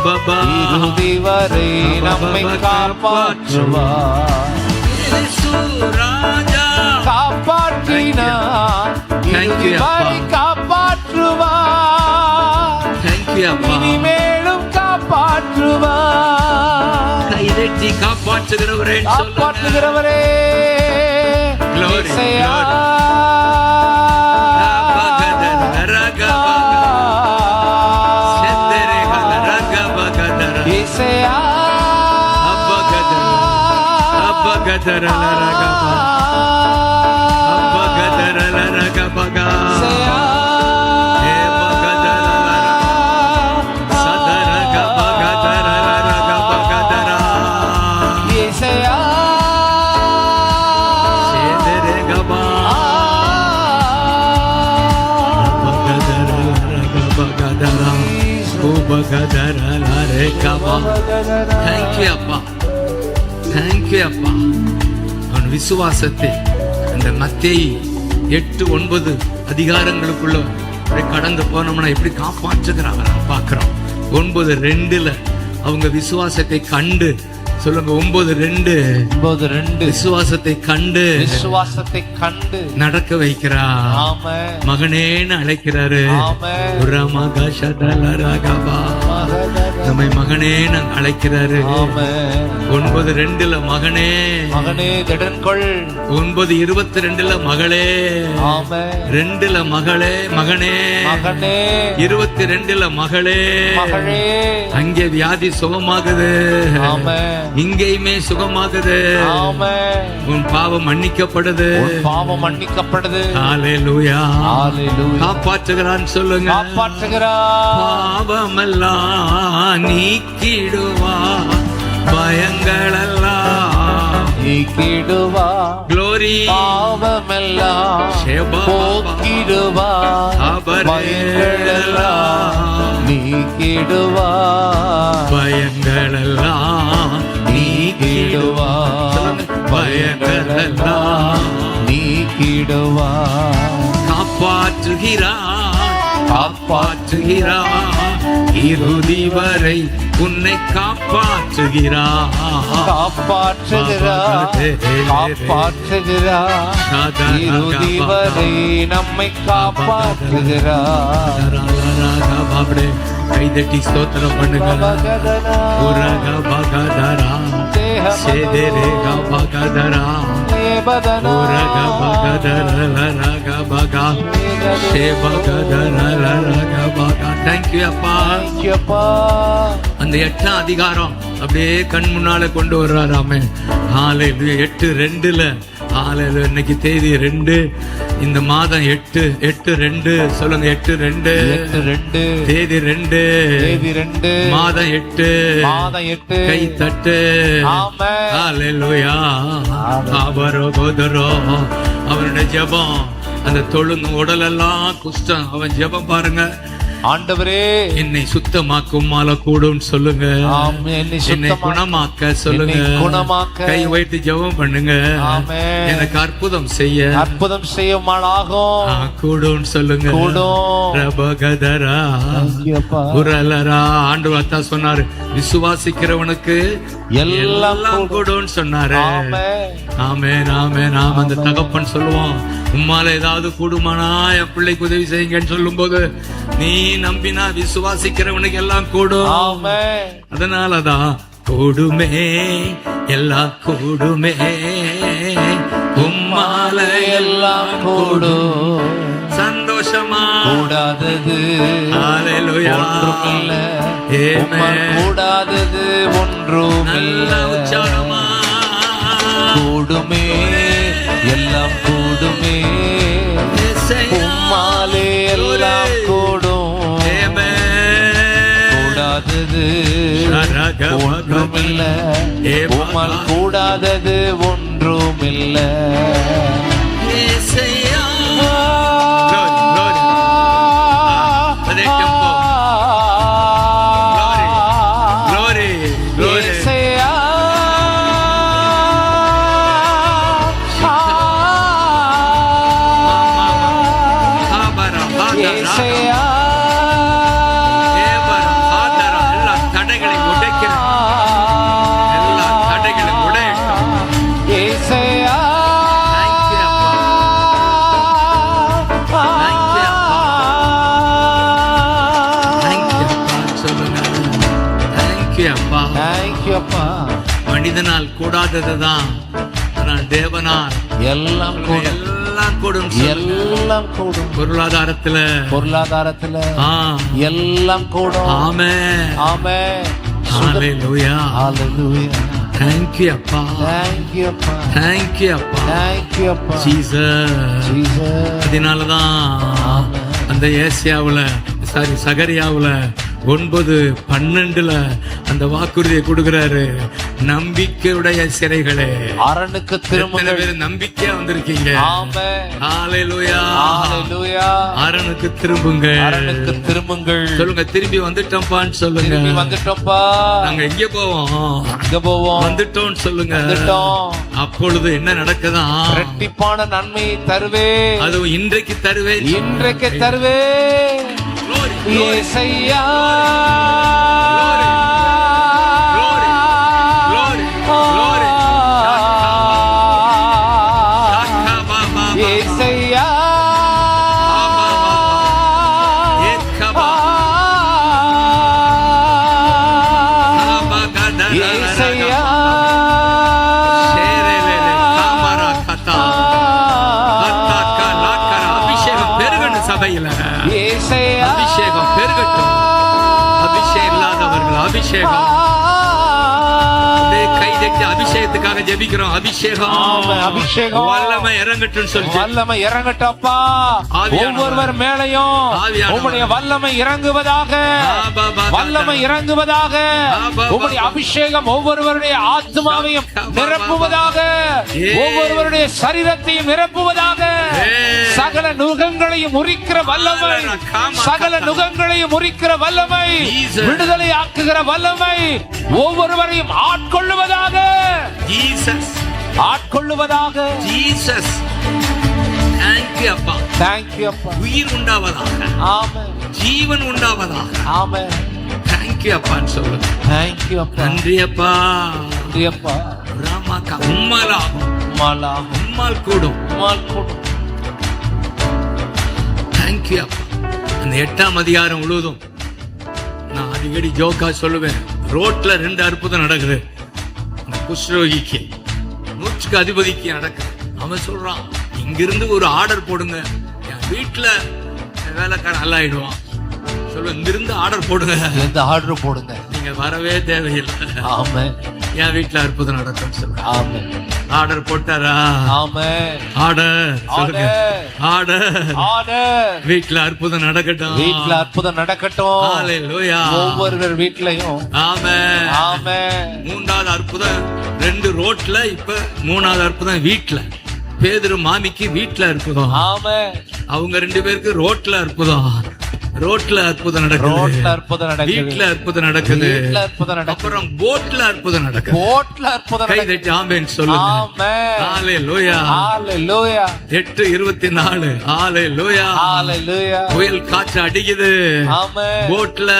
இறுதி வரை நம்மை காப்பாற்றுவார். இயேசு ராஜா காப்பாற்றினார். Thank you, இறுதி வரை காப்பாற்றுவார். Thank you, அப்பா. இனிமேலும் காப்பாற்றுவார். கைதட்டி காப்பாற்றுகிறவரே காப்பாற்றுகிறவரே. Glory, இயேசையா. இயேசையா. இயேசையா. இயேசையா. அவன் விசுவாசத்தை அந்த மத்தேயு 8-9 அதிகாரங்களுக்குள்ள கடந்து போனோம்னா எப்படி காப்பாற்றுகிறாங்க பார்க்கிறோம். 9:2 அவங்க விசுவாசத்தை கண்டு சொல்லுங்க. 9:2 விசுவாசத்தை கண்டு விசுவாசத்தை கண்டு நடக்க வைக்கிறார். ஆமென். மகனேன்னு அழைக்கிறாரு. ஆமென். நம்மை மகனேன்னு அழைக்கிறாரு. ஆமென். 9:2 மகனே, மகனே திடன்கொள். 9:22 மகளே, ஆமென். 2 மகளே, மகனே, மகனே, 22 மகளே. மகளே. அங்கே வியாதி சுகமாகுது. ஆமென். இங்கேயுமே சுகமாகுது. ஆமென். உன் பாவம் மன்னிக்கப்படுது. உன் பாவம் மன்னிக்கப்படுது. ஹல்லேலூயா. ஹல்லேலூயா. காப்பாற்றுகிறான் சொல்லுங்க. காப்பாற்றுகிறார். பாவமெல்லாம் நீக்கிடுவா, பயங்களெல்லாம் நீக்கிடுவா. Glory. பாவமெல்லாம் ஷெபா. போக்கிடுவா. அபரே. பயங்களெல்லாம் நீக்கிடுவா. பயங்களெல்லாம் நீக்கிடுவா. பயங்களெல்லாம் நீக்கிடுவா. காப்பாற்றுகிறார், காப்பாற்றுகிறார், இறுதி வரை உன்னை காப்பாற்றுகிறார். காப்பாற்றுகிறார். காப்பாற்றுகிறார். இறுதி வரை நம்மை காப்பாற்றுகிறார். கைதட்டி ஸ்தோத்திரம் பண்ணுங்க. உரக பகதரா. சேதரே கபகதரா உரக பகதரலரக பகா சேபகதரலரக பகா. Thank you அப்பா. அந்த 8ஆம் அதிகாரம் அப்படியே கண் முன்னால கொண்டு வர்றாராமே. ஹalleluya. 8:2 ஹalleluya. இன்னைக்கு தேதி 2, இந்த மாதம் 8/2 சொல்லுங்க. 8/2 தேதி 2 மாதம் 8 கை தட்டு. ஹalleluya. அவரோதரோ அவனுடைய ஜெபம், அந்த தொழுங்க உடலெல்லாம் குஷ்டம், அவன் ஜெபம் பாருங்க. ஆண்டவரே என்னை சுத்தமாக்கும் மால கூடும் சொல்லுங்க. என்னை குணமாக்க சொல்லுங்க. கை வைத்து ஜெபம் பண்ணுங்க. எனக்கு அற்புதம் செய்ய மாலாகும் கூடும் சொல்லுங்க. ரபகதரா உரலரா. ஆண்டவர் அதான் சொன்னாரு, விசுவாசிக்கிறவனுக்கு எல்லாம் கூடும் சொன்னாரு. ஆமென் ஆமென். நாம அந்த தகப்பன் சொல்லுவோம், உம்மால ஏதாவது கூடுமானா என் பிள்ளைக்கு உதவி செய்யுங்கன்னு சொல்லும் போது, நீ நம்பினா விசுவாசிக்கிறவனுக்கு எல்லாம் கூடும். அதனாலதான் கூடுமே எல்லாம் கூடுமே, உம்மால எல்லாம் கூடும். சந்தோஷமா கூடாதது ஒன்றுமில்ல. கூடாதது ஒன்றும் நல்ல உற்சாகமா கூடுமே எல்லாம் கூடுமே, உம்மாலே எல்லாம் கூடும். கூடாதது ஒன்றுமில்ல, உம்மால் கூடாதது ஒன்றுமில்ல. மனிதனால் கூடாததுதான், ஆனால் தேவனால் எல்லாம் கூடும். எல்லாம் கூடும். பொருளாதாரத்துல எல்லாம் கூடும். ஆமென் ஆமென். ஹalleluya ஹalleluya. Thank you அப்பா. Thank you அப்பா. Thank you அப்பா. Thank you அப்பா. ஜீசஸ். அதனாலதான் அந்த ஏசாயாவுல சகரியாவுல 9:12 அந்த வாக்குறுதியை கொடுக்கிறாரு. நம்பிக்கையுடைய சிறைகளே அரணுக்கு திரும்புங்கள். நம்பிக்கையா வந்திருக்கீங்க. ஆமென் ஹalleluya ஹalleluya. அரணுக்கு திரும்புங்கள் சொல்லுங்க. திரும்பி வந்துட்டோம்பான்னு சொல்லுங்க. திரும்பி வந்துட்டோம்ப்பா. நாங்க எங்க போவோம் வந்துட்டோம்னு சொல்லுங்க. அப்பொழுது என்ன நடக்குதா? இரட்டிப்பான நன்மையை தருவேன். அது இன்றைக்கு தருவேன். ஏசையா அபிஷேகம் பெருகட்டும். அபிஷேகம் இல்லாதவர்கள் அபிஷேகம். கை தட்டி அபிஷேகத்துக்காக ஜெபிக்கிறோம். அபிஷேகம் வல்லமை இறங்கட்டும் சொல்லி. வல்லமை இறங்கட்டப்பா. ஒவ்வொருவர் மேலையும் உம்முடைய வல்லமை இறங்குவதாக. உம்முடைய அபிஷேகம் ஒவ்வொருவருடைய ஆத்மாவையும் நிரப்புவதாக. ஒவ்வொருவருடைய சரீரத்தையும் நிரப்புவதாக. சகல நுகங்களையும் முறிக்கிற வல்லமை, விடுதலை ஆக்குகிற வல்லமை ஒவ்வொருவரையும் ஆட்கொள்ளுவதாக. ஜீசஸ். Thank you அப்பா. உயிர் உண்டாவதாக. ஆமென். ஜீவன் உண்டாவதாக. ஆமென். Thank you அப்பான்னு சொல்லுங்க. Thank you அப்பா. நன்றி அப்பா. ராமாக்கா உம்மால் கூடும். Thank you அப்பா. அந்த 8ஆம் அதிகாரம் முழுவதும் நான் அடிக்கடி ஜோக்கா சொல்லுவேன். ரோட்ல 2 அற்புதம் நடக்குது. குஷ்ரோகிக்கு 100க்கு அதிபதிக்கு நடக்குது. அவன் சொல்றான், இங்கிருந்து ஒரு ஆர்டர் போடுங்க, என் வீட்டுல வேலைக்காரன் நல்லா ஆயிடுவான். சொல்ல, இங்கிருந்து ஆர்டர் போடுங்க, இந்த ஆர்டர் போடுங்க, நீங்க வரவே தேவையில்லை, ஆமென், என் வீட்டுல அற்புதம் நடக்கும் சொல்ற. ஆமென். ஆர்டர் போட்டாரா? ஆமென். ஆர்டர் சொல்லுங்க, ஆர்டர். ஆர்டர். வீட்டுல அற்புதம் நடக்கட்டும், வீட்ல அற்புதம் நடக்கட்டும். ஹalleluya. ஒவ்வொருவர் வீட்லயும். ஆமென், ஆமென். 3வது அற்புதம் 2 ரோட்ல, இப்ப 3வது அற்புதம் வீட்டுல. பேதுரு மாமிக்கு வீட்டுல அற்புதம், ஆமென். அவங்க 2 பேருக்கு ரோட்ல அற்புதம். ரோட்ல அற்புதம் நடக்குது, ரோட்ல அற்புதம் நடக்குது, வீட்டுல அற்புதம் நடக்குது, வீட்ல அற்புதம் நடக்குது, அப்புறம் போட்ல அற்புதம் நடக்குது. போட்ல அற்புதம் கை நடக்குது. தட்டி ஆமென் சொல்லுங்க. ஆமென். ஹalleluya. ஹalleluya. 8:24 ஹalleluya. ஹalleluya. புயல் காற்று அடிக்குது ஆமென். போட்ல.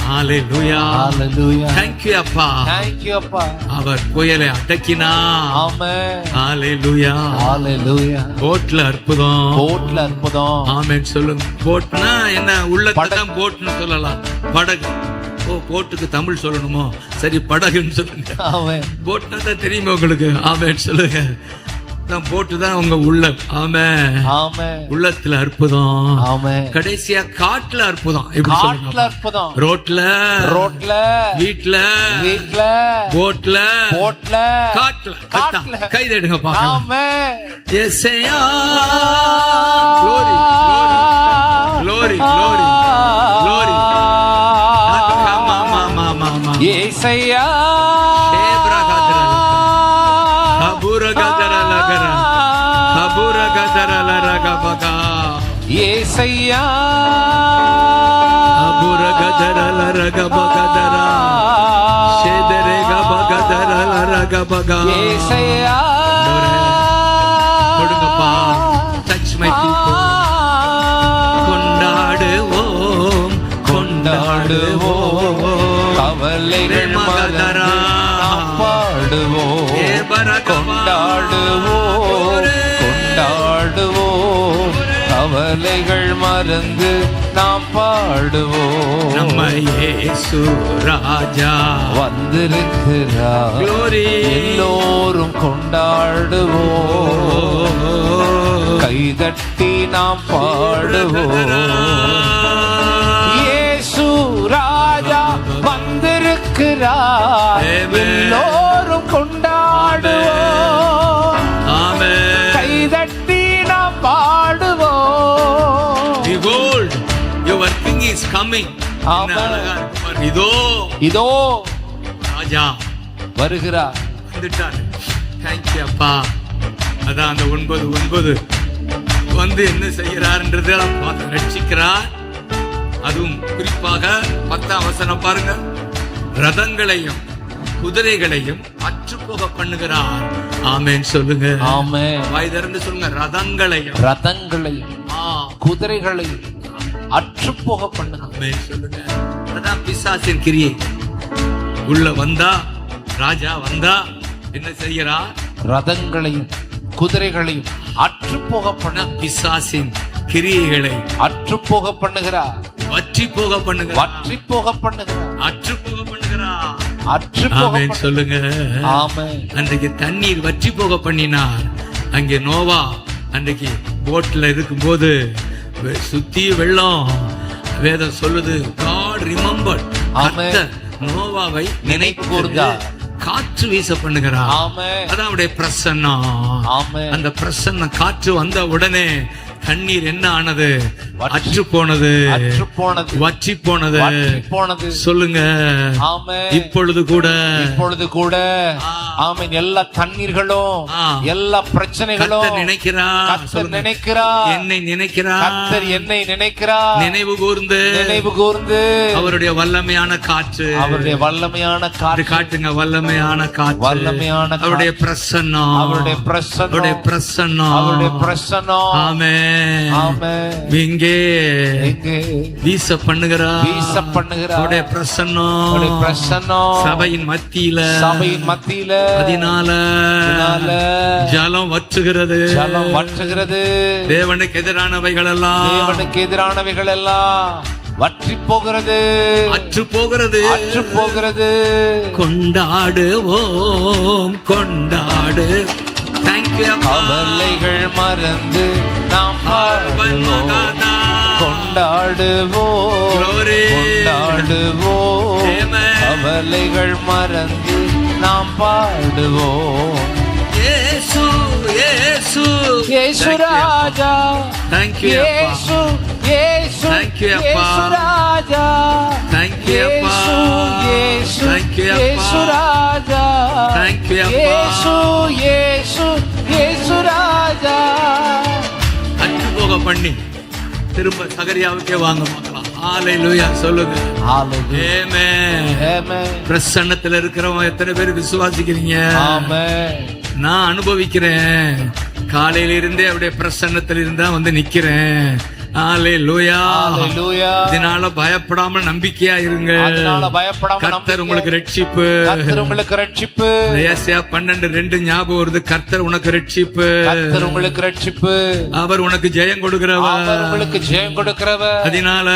ஹalleluya. ஹalleluya. Thank you அப்பா. Thank you அப்பா. அவர் புயலை அடக்கினா. ஆமென். ஹalleluya. ஹalleluya. போட்ல அற்புதம், போட்ல அற்புதம். ஆமென் சொல்லுங்க. போட்னா என்ன? உள்ளத்தான் போட்னு சொல்லலாம். படகு. ஓ, போட்டுக்கு தமிழ் சொல்லணுமோ? சரி, படகுன்னு சொல்லுங்க. ஆமென். போட்னா தான் தெரியுமா உங்களுக்கு? ஆமென் சொல்லுங்க. தான் போட்டு தான் உங்க உள்ளம். ஆமென். ஆமென். உள்ளத்துல அற்புதம். ஆமென். கடைசியா காட்டுல அற்புதம். எப்படி காட்டுல சொல்லுங்க? அற்புதம். ரோட்ல, ரோட்ல, வீட்ல, வீட்ல, போட்ல, போட்ல, காட்டுல. காட்டுல. கை தட்டுங்க பாக்கலாம். ஆமென். யெசையா. Glory, glory, glory, glory. யேசையா. యేసయ్యా యేసయ్యా கொடுங்கப்பா. Touch my people. கொண்டாடுவோம், கொண்டாடுவோம், கவலைகள் மறந்து நாம் பாடுவோம். கொண்டாடுவோம், கொண்டாடுவோம், கவலைகள் மறந்து நாம் பாடுவோம். நம்ம இயேசு ராஜா வந்திருக்கிறார். Glory. எல்லோரும் கொண்டாடுவோம், கைதட்டி நாம் பாடுவோம். இயேசு ராஜா வந்திருக்கிறார். எல்லோரும் கொண்டாடுவோம், ஆமென். கைதட்டி நாம் பாடுவோம். Behold, your king is coming. ஆமென். என்ன அழகா இருக்கு பாரு. இதோ இதோ ராஜா வருகிறார். வந்துட்டாரு. தேங்க்யூ அப்பா. அதான் அந்த 9:9 வந்து என்ன செய்யறாருன்றதை பார்த்து ரட்சிக்கிறார். அதுவும் குறிப்பாக 10ஆம் வசனம் பாருங்க. ரதங்களையும் குதிரைகளையும் அற்றுப்போக பண்ணுகிறார். ஆமென் சொல்லுங்க. ஆமென். வாய் திறந்து சொல்லுங்க. ரதங்களையும் ரதங்களையும் குதிரைகளையும் அற்றுப்போக பண்ணுகிறார். ஆமென் சொல்லுங்க. அதான் பிசாசின் கிரியை. உள்ள வந்தா, ராஜா வந்தா என்ன செய்யறார்? ரதங்களையும் குதிரைகளையும் அற்றுப்போக பண்ண பிசாசின் கிரியைகளை அற்றுப்போக பண்ணுகிறார். வற்றி போக பண்ணுகிறார். வற்றி போக பண்ணுகிறார். அற்று போக பண்ணுகிறார். அற்றுப்போக ஆமென் சொல்லுங்க. ஆமென். அன்றைக்கு தண்ணீர் வற்றி போக பண்ணினார். அங்கே நோவா அன்றைக்கு போட்ல இருக்கும்போது சுத்தி வெள்ளம். வேதம் சொல்லுது, God remembered. கர்த்தர் நோவாவை நினைவு கூர்ந்தார். காற்று வீச பண்ணுகிறார். ஆமென். அதான் அவருடைய பிரசன்னம். ஆமென். அந்த பிரசன்னம் காற்று வந்த உடனே தண்ணீர் என்ன ஆனது? அற்று போனது, அற்று போனது, வற்றி போனது, வற்றி போனது. சொல்லுங்க. ஆமென். இப்பொழுது கூட, இப்பொழுது கூட ஆமென். எல்லா தண்ணீர்களும், எல்லா பிரச்சனைகளும் கர்த்தர் நினைக்கிறார். கர்த்தர் நினைக்கிறார். என்னை நினைக்கிறார். கர்த்தர் என்னை நினைக்கிறார். நினைவு கூர்ந்து, நினைவு கூர்ந்து அவருடைய வல்லமையான காற்று, அவருடைய வல்லமையான காற்று காட்டுங்க. வல்லமையான காற்று, வல்லமையான அவருடைய பிரசன்னம், அவருடைய பிரசன்னம், அவருடைய பிரசன்னம், அவருடைய பிரசன்னம். ஆமென். ஆமென். இங்கே எங்கே வீச பண்ணுகிறார். வீச பண்ணுகிறார். அவருடைய பிரசன்னம், அவருடைய பிரசன்னம் சபையின் மத்தியில, சபையின் மத்தியில. அதனால ஜலம் வற்றுகிறது, ஜலம் வற்றுகிறது. தேவனுக்கு எதிரானவைகள் எல்லாம், தேவனுக்கு எதிரானவைகள் எல்லாம் வற்றி போகிறது, அற்று போகிறது, அற்று போகிறது. கொண்டாடுவோம் கொண்டாடு. தேங்க்யூ அப்பா. கவலைகள் மறந்து நாம் பாடுவோம், கொண்டாடுவோம், Glory. கொண்டாடுவோம். Amen. கவலைகள் மறந்து நாம் பாடுவோம். இயேசு இயேசு இயேசு ராஜா, தேங்க்யூ அப்பா. இயேசு இயேசு Thank you, அப்பா. இயேசு ராஜா, தேங்க்யூ அப்பா. இயேசு தேங்க்யூ இயேசு அப்பா. ராஜா, தேங்க்யூ அப்பா. இயேசு இயேசு இயேசு ராஜா. அற்று போக பண்ணி திரும்ப சகரியாவுக்கே வாங்க பார்க்கலாம். ஹalleluya சொல்லுங்க. ஹalleluya. ஆமென். ஆமென். பிரசன்னத்துல இருக்கிறவங்க எத்தனை பேர் விசுவாசிக்கிறீங்க? ஆமென். நான் அனுபவிக்கிறேன். காலையில இருந்தே அப்படியே பிரசன்னத்துல இருந்தா வந்து நிக்கிறேன். ஹalleluya. ஹalleluya. இதனால பயப்படாம நம்பிக்கையா இருங்க. அதனால பயப்படாம கர்த்தர் உங்களுக்கு ரட்சிப்பு. கர்த்தர் உங்களுக்கு ரட்சிப்பு. ஏசாயா 12:2 ஞாபகம் வருது. கர்த்தர் உனக்கு ரட்சிப்பு. கர்த்தர் உங்களுக்கு ரட்சிப்பு. அவர் உனக்கு ஜெயம் கொடுக்கிறவர். அவர் உங்களுக்கு ஜெயம் கொடுக்கிறவர். அதனால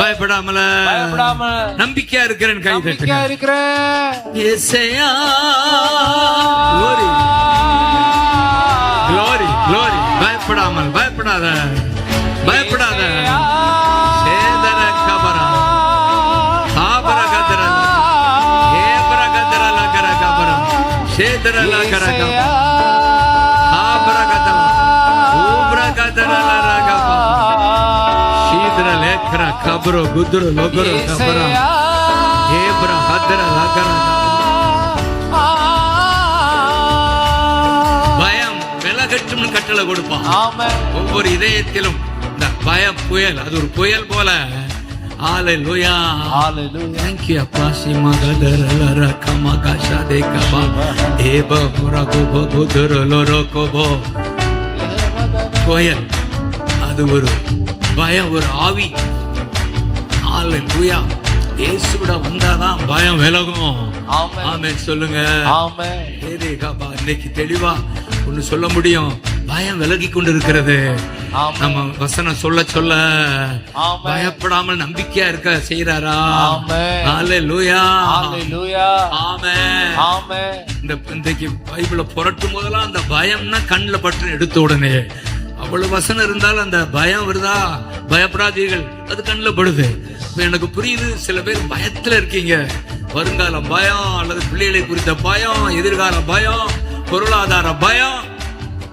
பயப்படாமல பயப்படாம நம்பிக்கையா இருக்கிறேன். கை நம்பிக்கையா தட்டுங்க. இருக்கிற ஏசாயா. Glory. Glory. Glory. பயப்படாமல் பயப்படாத பயப்படாத. சேதர கபரா காபர கதர ஏபர கதர லகர கபர சேதர லகர கபர காபர கதர ஊபர கதர லகப சீதர லேக்கர கபர குதுர லகர கபர ஏபர கதர லகர. பயம் விலகட்டும்னு கட்டளை கொடுப்பான். ஆமென். ஒவ்வொரு இதயத்திலும் இந்த பய புயல், அது ஒரு புயல் போல. ஹalleluya. ஹalleluya. Thank you அப்பா. சீமா கதரலர கமகாஷா தேகபா ஏப முரகோபோ குதரலரகோபோ. புயல் அது ஒரு பயம், ஒரு ஆவி. ஹalleluya. இயேசுவிட வந்தாதான் பயம் விலகும். ஆமென். ஆமென் சொல்லுங்க. ஆமென். இன்னைக்கு தெளிவா ஒன்னு சொல்ல முடியும். பயம் விலகி கொண்டிருக்கிறது. ஆமென். நம்ம வசனம் சொல்ல சொல்ல ஆமென். பயப்படாமல் நம்பிக்கையா இருக்க செய்யறாரா? ஆமென். ஹalleluya. ஹalleluya. ஆமென். ஆமென். இன்றைக்கு பைபிளை புரட்டும் போதெல்லாம் அந்த பயம்னா கண்ணில் பட்டு எடுத்த உடனே அவ்வளவு வசனம் இருந்தாலும் அந்த பயம் வருதா? பயப்படாதீர்கள், அது கண்ணில் படுது. இப்ப எனக்கு புரியுது, சில பேர் பயத்துல இருக்கீங்க. வருங்கால பயம், அல்லது பிள்ளைகளை குறித்த பயம், எதிர்கால பயம், பொருளாதார பயம்.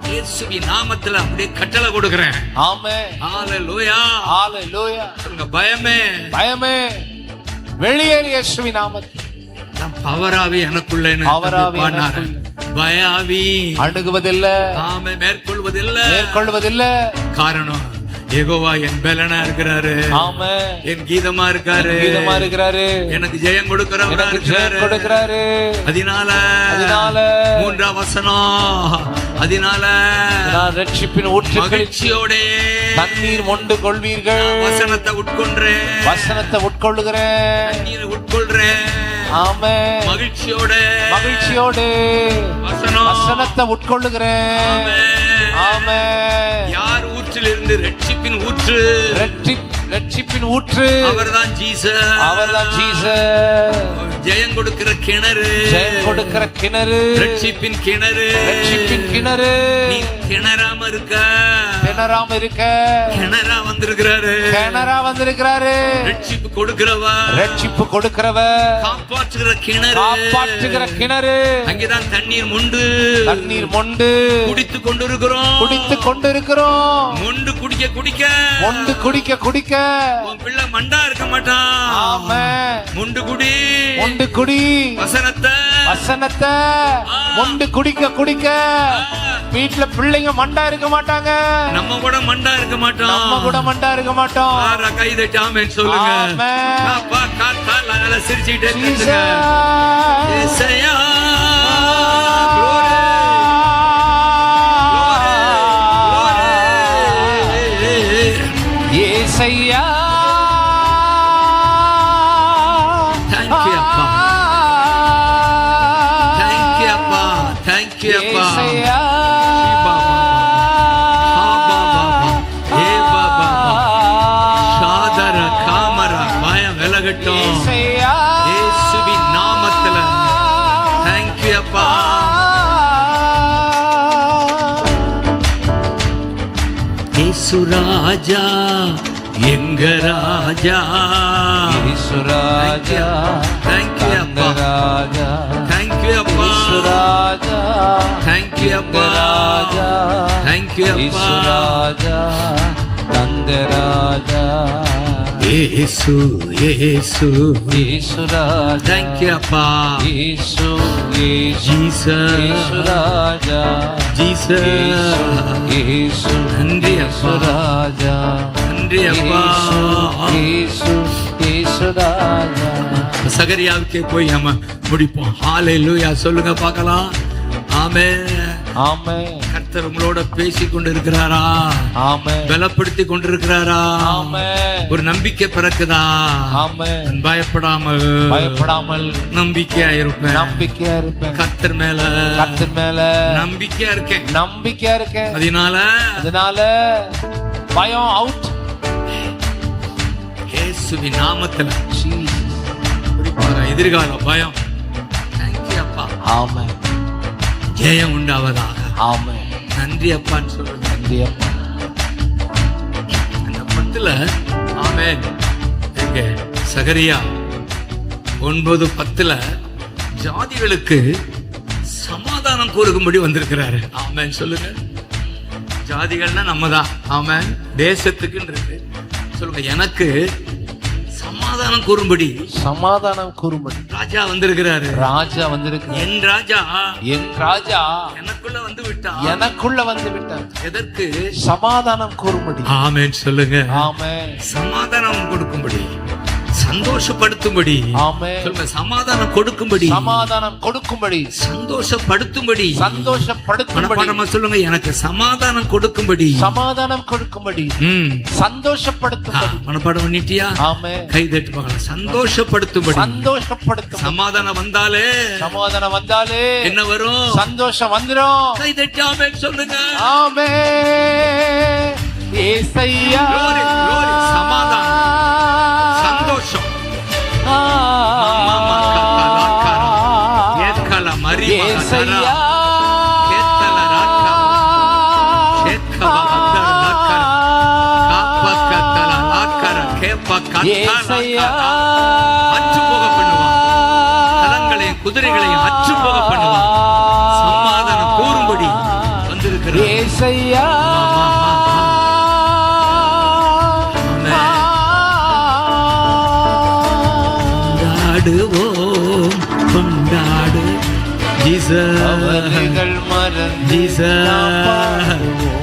இயேசுவின் நாமத்துல அப்படியே கட்டளை கொடுக்கிறேன். ஆமென். ஹalleluya. ஹalleluya. சொல்லுங்க, பயமே பயமே வெளியேறு இயேசுவின் நாமத்தில். பவராவி எனக்குள்ளேன்னு பவராவி பாடினாரு. பயாவி அணுகுவதில்லை, ஆமே மேற்கொள்வதில்லை. மேற்கொள்வதில்லை. காரணம் யெகோவா என் பலனா இருக்கிறாரு. ஆமென். என் கீதமா இருக்காரு. கீதமா இருக்கிறாரு. எனக்கு ஜெயம் கொடுக்கிறவரா எனக்கு ஜெயம் இருக்கிறாரு. கொடுக்கிறாரு. அதனால 3ஆம் வசனம், அதனால நான் ரட்சிப்பின் ஊற்றுகளில் மகிழ்ச்சியோட தண்ணீர் மொண்டு கொள்வீர்கள். வசனத்தை உட்கொள்றேன். வசனத்தை உட்கொள்ளுகிறேன். தண்ணீரை உட்கொள்றேன். ஆமென். மகிழ்ச்சியோட மகிழ்ச்சியோடு வசனத்தை உட்கொள்ளுகிறேன். ஆமென். யார் ஊற்றிலிருந்து? ரட்சிப்பின் ஊற்று. ரட்சிப்பின் ஊற்று அவர்தான் ஜீசஸ். அவர்தான் ஜீசஸ். ஜெயம் கொடுக்கிற கிணறு. ஜெயம் கொடுக்கிற கிணறு. ரட்சிப்பின் கிணறு. ரட்சிப்பின் கிணறு. நீ கிணறாம இருக்க. கிணறாம இருக்க கிணறா வந்திருக்கிறாரு. கிணறா வந்திருக்கிறாரு. ரட்சிப்பு கொடுக்கிறவர். ரட்சிப்பு கொடுக்கிறவர். காப்பாற்றுகிற கிணறு. காப்பாற்றுகிற கிணறு. அங்கேதான் தண்ணீர் மொண்டு. தண்ணீர் மொண்டு குடித்துக் கொண்டிருக்கிறோம். குடித்துக் கொண்டிருக்கிறோம். மொண்டு குடிக்க குடிக்க. மொண்டு குடிக்க குடிக்க உன் பிள்ளை மண்டா இருக்க மாட்டான். ஆமென். மொண்டு குடி. மொண்டு குடி. வசனத்தை மொண்டு குடிக்க குடிக்க வீட்டுல பிள்ளைங்க மண்டா இருக்க மாட்டாங்க. நம்ம கூட மண்டா இருக்க மாட்டோம். நம்ம கூட மண்டா இருக்க மாட்டோம். கை தட்டாமேன்னு சொல்லுங்க. ஆமென். அப்பா காத்தால நல்லா சிரிச்சிட்டே ஜீசஸ். கத்துங்க. ஏசாயா. ஏசையா. Thank you, அப்பா. Thank you, அப்பா. Thank you, அப்பா. ஏசையா. ஷீபா பாபா. ஹா பாபா. ஏ பாபா. ஷாதர ராஜா எங்க ராஜா. இயேசு ராஜா, Thank you அப்பா, ராஜா, Thank you அப்பா, இயேசு ராஜா, Thank you அப்பா, ராஜா, Thank you இயேசு அப்பா. ராஜா, தங்க ராஜா, இயேசு இயேசு இயேசு ராஜா, Thank you அப்பா. இயேசு, இயேசு, Jesus, இயேசு ராஜா, Jesus, இயேசு, நன்றி இயேசு அப்பா, ராஜா, நன்றி அப்பா. இயேசு, இயேசு ராஜா. சகரியாவுக்கே போய் நம்ம முடிப்போம். ஹalleluya சொல்லுங்க பார்க்கலாம். ஆமென். ஆமென், கர்த்தர் உங்களோட பேசி கொண்டிருக்கிறாரா? ஆமென், பலப்படுத்தி கொண்டிருக்கிறாரா? ஆமென், ஒரு நம்பிக்கை பிறக்குதா? ஆமென். நான் பயப்படாமல் பயப்படாமல் நம்பிக்கையா இருப்பேன். நம்பிக்கையா இருப்பேன். கர்த்தர் மேல கர்த்தர் மேல நம்பிக்கையா இருக்கேன். நம்பிக்கையா இருக்கேன். அதனால பயம் அவுட். இயேசுவின் நாமத்துல குறிப்பாக எதிர்கால பயம் தேங்க்யூ அப்பா. ஆமென், ஜெயம் உண்டாவதாக. ஆமென். நன்றி அப்பான்னு சொல்லுங்க. நன்றி அப்பா. அந்த 10 ஆமென். எங்க சகரியா 9:10 ஜாதிகளுக்கு சமாதானம் கூறுகும்படி வந்திருக்கிறாரு. ஆமென் சொல்லுங்க. ஜாதிகள்னா நம்ம தான். ஆமென். தேசத்துக்குன்னு இருக்கு. சொல்லுங்க, எனக்கு சமாதானம் கூறும்படி சமாதானம் கூறும்படி ராஜா வந்திருக்கிறாரு. ராஜா வந்திருக்கிறார். என் ராஜா என் ராஜா எனக்குள்ள வந்து விட்டார். எனக்குள்ள வந்து விட்டார். எதற்கு? சமாதானம் கூறும்படி. ஆமென் சொல்லுங்க. ஆமென். சமாதானம் கொடுக்கும்படி, சந்தோஷப்படுத்தும்படி. ஆமென். சொல்லுங்க, சமாதானம் கொடுக்கும்படி, சமாதானம் கொடுக்கும்படி, சந்தோஷப்படுத்தும்படி. சந்தோஷப்படுத்தும்படி. மனப்பாடமா சொல்லுங்க, எனக்கு சமாதானம் கொடுக்கும்படி, சமாதானம் கொடுக்கும்படி, சந்தோஷப்படுத்தும்படி. மனப்பாடம் பண்ணிட்டியா? ஆமென். கை தட்டு பார்க்கலாம். சந்தோஷப்படுத்தும்படி. சந்தோஷப்படுத்தும். சமாதானம் வந்தாலே சமாதானம் வந்தாலே என்ன வரும்? சந்தோஷம் வந்துரும். கை தட்டி ஆமென் சொல்லுங்க. ஆமென். ஏசையா. Glory, glory. சமாதானம், சந்தோஷம். ஏசையா. ஏசையா. அச்சு போக பண்ணுவான். கலங்களையும் குதிரைகளையும் அச்சு போக பண்ணுவான். சமாதானம் கூறும்படி வந்திருக்கிறார். ஏசையா. கொண்டாடுவோம், கொண்டாடு அவர்கள் மறந்து கொண்டாடுவோம்,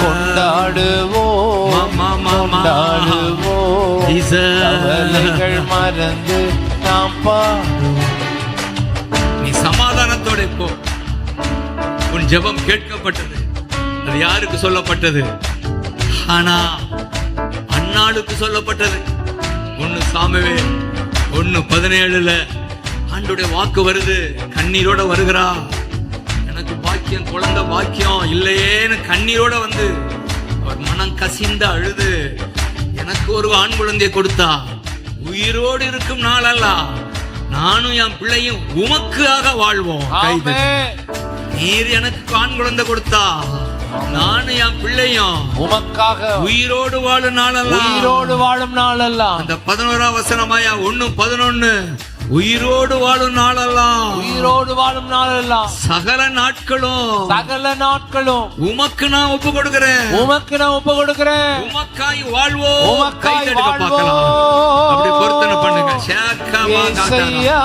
கொண்டாடுவோம். அவர்கள் மறந்து நாம் பாடுவோம். நீ சமாதானத்தோட போ. உன் ஜெபம் கேட்கப்பட்டது. அது யாருக்கு சொல்லப்பட்டது? ஆனா அன்னாளுக்கு சொல்லப்பட்டது. 1 சாமுவேல் 1:17 ஆண்டோட வாக்கு வருது. கண்ணீரோட வருகிறா. எனக்கு பாக்கியம், குழந்தை பாக்கியம் இல்லையேன்னு கண்ணீரோட வந்து அவர் மனம் கசிந்த அழுது எனக்கு ஒரு ஆண் குழந்தையை கொடுத்தா. உயிரோடு இருக்கும் நாளல்ல, நானும் என் பிள்ளையும் உமக்காக வாழ்வோம். நீர் எனக்கு ஆண் குழந்தை கொடுத்தா, நானும் என் பிள்ளையும் உமக்காக உயிரோடு வாழும் நாளெல்லாம். உயிரோடு வாழும் நாளெல்லாம். அந்த 11ஆம் வசனமாயா 1:11 உயிரோடு வாழும் நாளெல்லாம். உயிரோடு வாழும் நாளெல்லாம். சகல நாட்களும், சகல நாட்களும் உமக்கு நான் ஒப்பு கொடுக்கிறேன். உமக்கு நான் ஒப்பு கொடுக்கிறேன். உமக்காய் வாழ்வோம். உமக்காய் பார்க்கலாம். அப்படி பொருத்தனை பண்ணுங்க. ஏசையா.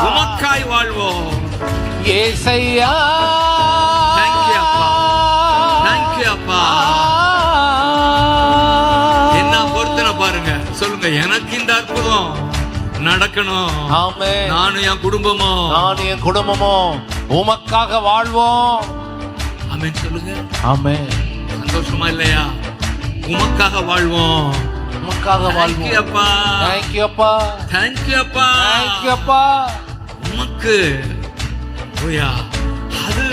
உமக்காய் வாழ்வோம். ஏசையா. தேங்க்யூ அப்பா, தேங்க்யூ அப்பா. என்ன பொருத்தனை பாருங்க. சொல்லுங்க, எனக்கு இந்த அற்புதம் நடக்கணும். ஆமென். நானும் என் குடும்பமும், நானும் என் குடும்பமும் உமக்காக வாழ்வோம். ஆமென் சொல்லுங்க. ஆமென். சந்தோஷமா இல்லையா? உமக்காக வாழ்வோம். உமக்காக வாழ்வோம். தேங்க்யூ அப்பா, தேங்க்யூ அப்பா, தேங்க்யூ அப்பா, தேங்க்யூ அப்பா. உமக்கு ஓயா அது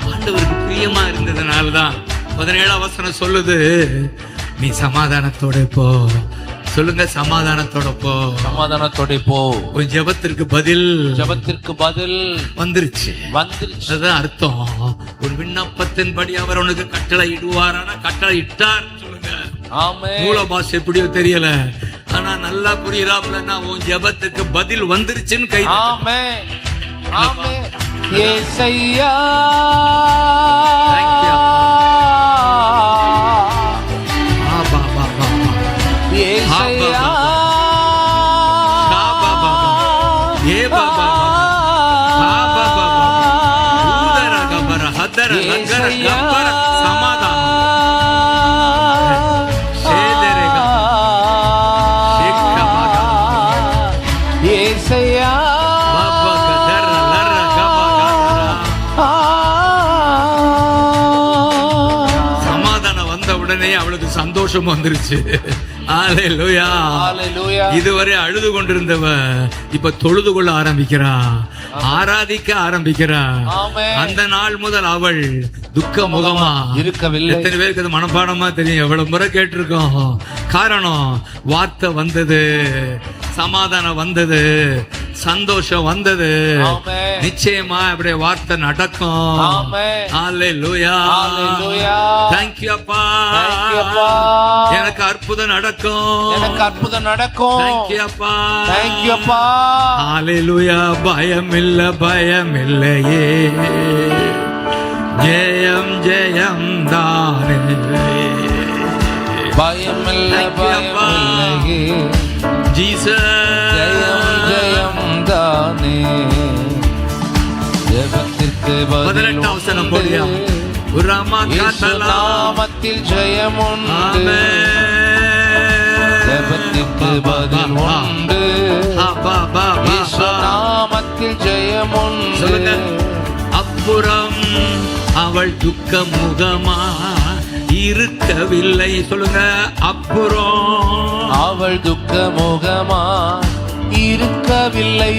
ஆண்டவருக்கு பிரியமா இருந்ததுனால தான் 17ஆம் வசனம் சொல்லுது, நீ சமாதானத்தோட போ, சொல்லுங்க, சமாதானத்தோட போ. சமாதானத்தோட போ. உன் ஜெபத்திற்கு பதில் வந்துருச்சு. அதுதான் அர்த்தம். ஒரு விண்ணப்பத்தின்படி அவர் உனக்கு கட்டளை இடுவாரானா கட்டளை இட்டார். சொல்லுங்க. ஆமென். மூல பாஷை எப்படியோ தெரியல, ஆனா நல்லா புரியுறாப்லன்னா உன் ஜெபத்துக்கு பதில் வந்துருச்சுன்னு கை. ஆமென். ஆமென். యేసయ్యా యేసయ్యా அவளுக்கு சந்தோஷம் வந்துருச்சு. ஹல்லேலூயா. இதுவரை அழுது கொண்டிருந்தவ இப்ப தொழுது கொள்ள ஆரம்பிக்கிறா, ஆராதிக்க ஆரம்பிக்கிறா. அந்த நாள் முதல் அவள் துக்க முகமா இருக்கவில்லை. எத்தனை பேருக்கு அது மனப்பாடமா தெரியும், எவ்வளவு முறை கேட்டிருக்கோம். காரணம், வார்த்தை வந்தது, சமாதானம் வந்தது, சந்தோஷம் வந்தது. நிச்சயமா அப்படியே வார்த்தை நடக்கும். ஹல்லேலூயா. Thank you அப்பா. எனக்கு அற்புதம் நடக்கும். Thank you அப்பா. ஹல்லேலூயா. பயமில்லையே, ஜெயம் ஜெயம் தானே. பயமில்லையே ஜீசஸ், ஜெயம் தானே. ஜெபத்திற்கு பதில் உண்டு. நாமத்தில் ஜெயம் உண்டு. ஜெபத்திற்கு பதில் உண்டு. நாமத்தில் ஜெயம் உண்டு. அப்புறம் அவள் துக்க முகமா இருக்கவில்லை. சொல்லுங்க. அப்புறம் அவள் துக்க முகமா இருக்கவில்லை.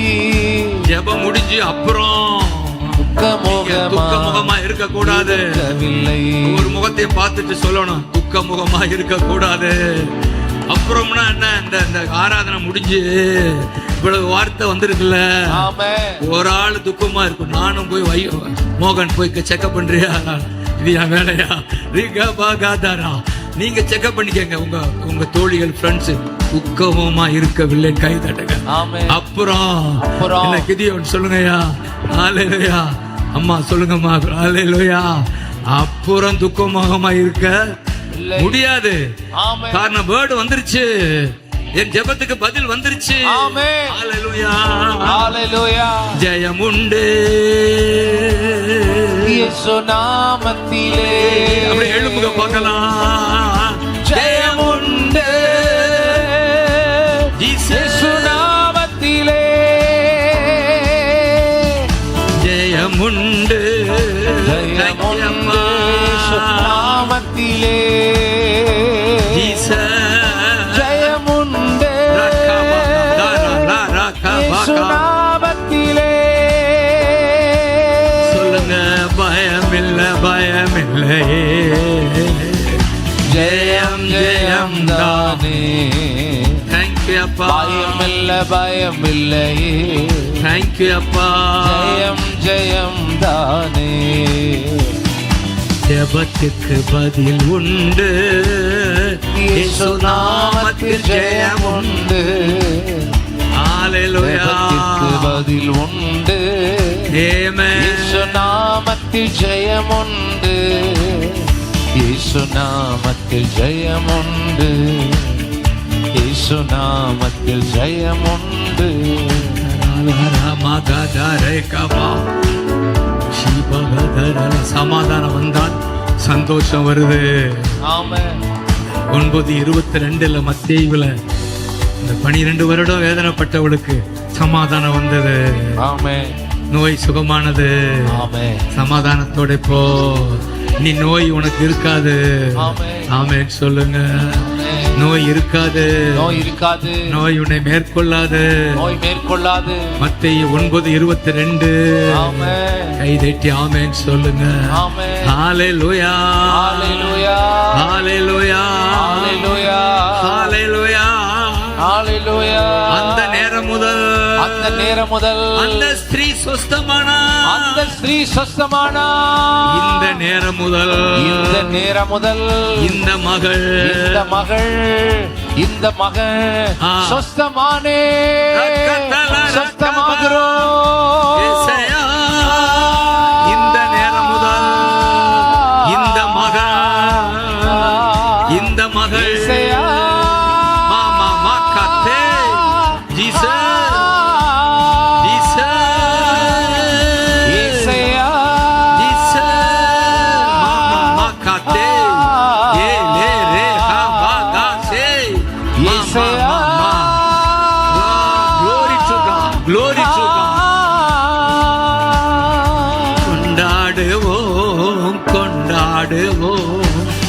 ஜெபம் முடிஞ்சு அப்புறம் துக்க முகமா இருக்க கூடாது. ஒரு முகத்தை பார்த்துட்டு சொல்லணும், துக்க முகமா இருக்க கூடாது. அப்புறம்னா என்ன, இந்த ஆராதனை முடிஞ்சு இவ்வளவு வார்த்தை வந்திருக்குல்ல, ஒரு ஆள் துக்கமா இருக்கும். நானும் போய் மோகன் போய் செக்அப் பண்றியா, இது என் வேலையா? நீங்க செக்அப் பண்ணிக்கங்க. உங்க தோழிகள், ஃப்ரெண்ட்ஸ் துக்கமா இருக்கவில்லை, கை தட்டுங்க. அப்புறம் என்ன கிதியோன் சொல்லுங்கய்யா. ஹல்லேலூயா. அம்மா சொல்லுங்கம்மா. ஹல்லேலூயா. அப்புறம் துக்கமாக இருக்க முடியாது. காரணம் வேர்டு வந்துருச்சு, என் ஜெபத்துக்கு பதில் வந்துருச்சு. ஹல்லேலூயா. ஜெயம் உண்டு இயேசு நாமத்திலே. அப்படியே எழுப்புங்க பார்க்கலாம். ஜெயம் உண்டு இயேசு நாமத்திலே. ஜெயம் உண்டு, ஜெயம் உண்டு இயேசு நாமத்திலே. ஜெயம் உண்டு இயேசு நாமத்திலே. சொல்லுங்க. பயமில்லையே, ஜெயம் ஜெயம் தானே. Thank you அப்பா. பயமில்லையே. Thank you அப்பா. ஜெயம் ஜெயம் தானே. ஜெபத்துக்கு பதில் உண்டு. இயேசு நாமத்தில் ஜெயம் உண்டு. ஹல்லேலூயா. ஜெபத்துக்கு பதில் உண்டு. ஆமென். இயேசு நாமத்தில் ஜெயம் உண்டு. இயேசு நாமத்தில் ஜெயம் உண்டு. இயேசு நாமத்தில் ஜெயம் உண்டு. சமாதானம் வந்தால் சந்தோஷம் வருது. 9:22 மத்தேயுல இந்த 12 வருடம் வேதனைப்பட்டவளுக்கு சமாதானம் வந்தது. நோய் சுகமானது. சமாதானத்தோட போ, நீ நோய் உனக்கு இருக்காது. ஆமென் சொல்லுங்க. நோய் இருக்காது. நோய் உன்னை மேற்கொள்ளாது. மத்தேயு 9:22. கை தட்டி ஆமென் சொல்லுங்க. ஹல்லேலூயா. ஹல்லேலூயா. ஹல்லேலூயா. அந்த நேரம் முதல் அந்த ஸ்திரீ சொஸ்தமானாள். அந்த ஸ்திரீ சொஸ்தமானா. இந்த நேரம் முதல் இந்த நேரம் முதல் இந்த மகள் இந்த மகள் இந்த மகன் சொஸ்தமானே சொஸ்தமாகிறோம். ஏசாயா, இந்த நேரம் முதல் இந்த மகள் இந்த மகள் மாமா மாக்காத்தே ஜீசஸ்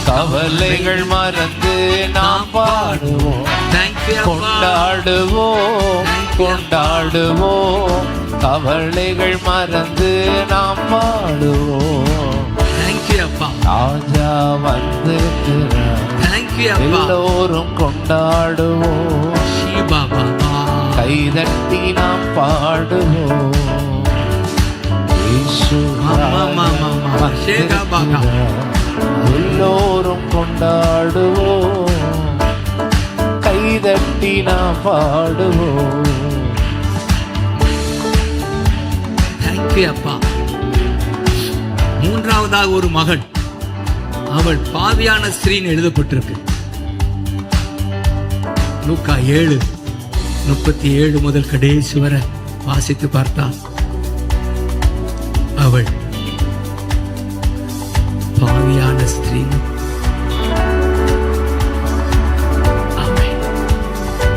கவலைகள் மறந்து நாம் பாடுவோம், கொண்டாடுவோம் கொண்டாடுவோம். கவலைகள் மறந்து நாம் பாடுவோம். ராஜா வந்திருக்கிறார், எல்லோரும் கொண்டாடுவோம். கைதட்டி நாம் பாடுவோம். இயேசு எல்லோரும் கொண்டாடுவோம். கைதட்டி நாம் பாடுவோம். அப்பா. மூன்றாவதாக ஒரு மகள், அவள் பாவியான ஸ்திரீன்னு எழுதப்பட்டிருக்கு. லூக்கா 7:37 முதல் கடைசி வரை வாசித்து பார்த்தால் அவள் பாவியான ஸ்திரீ.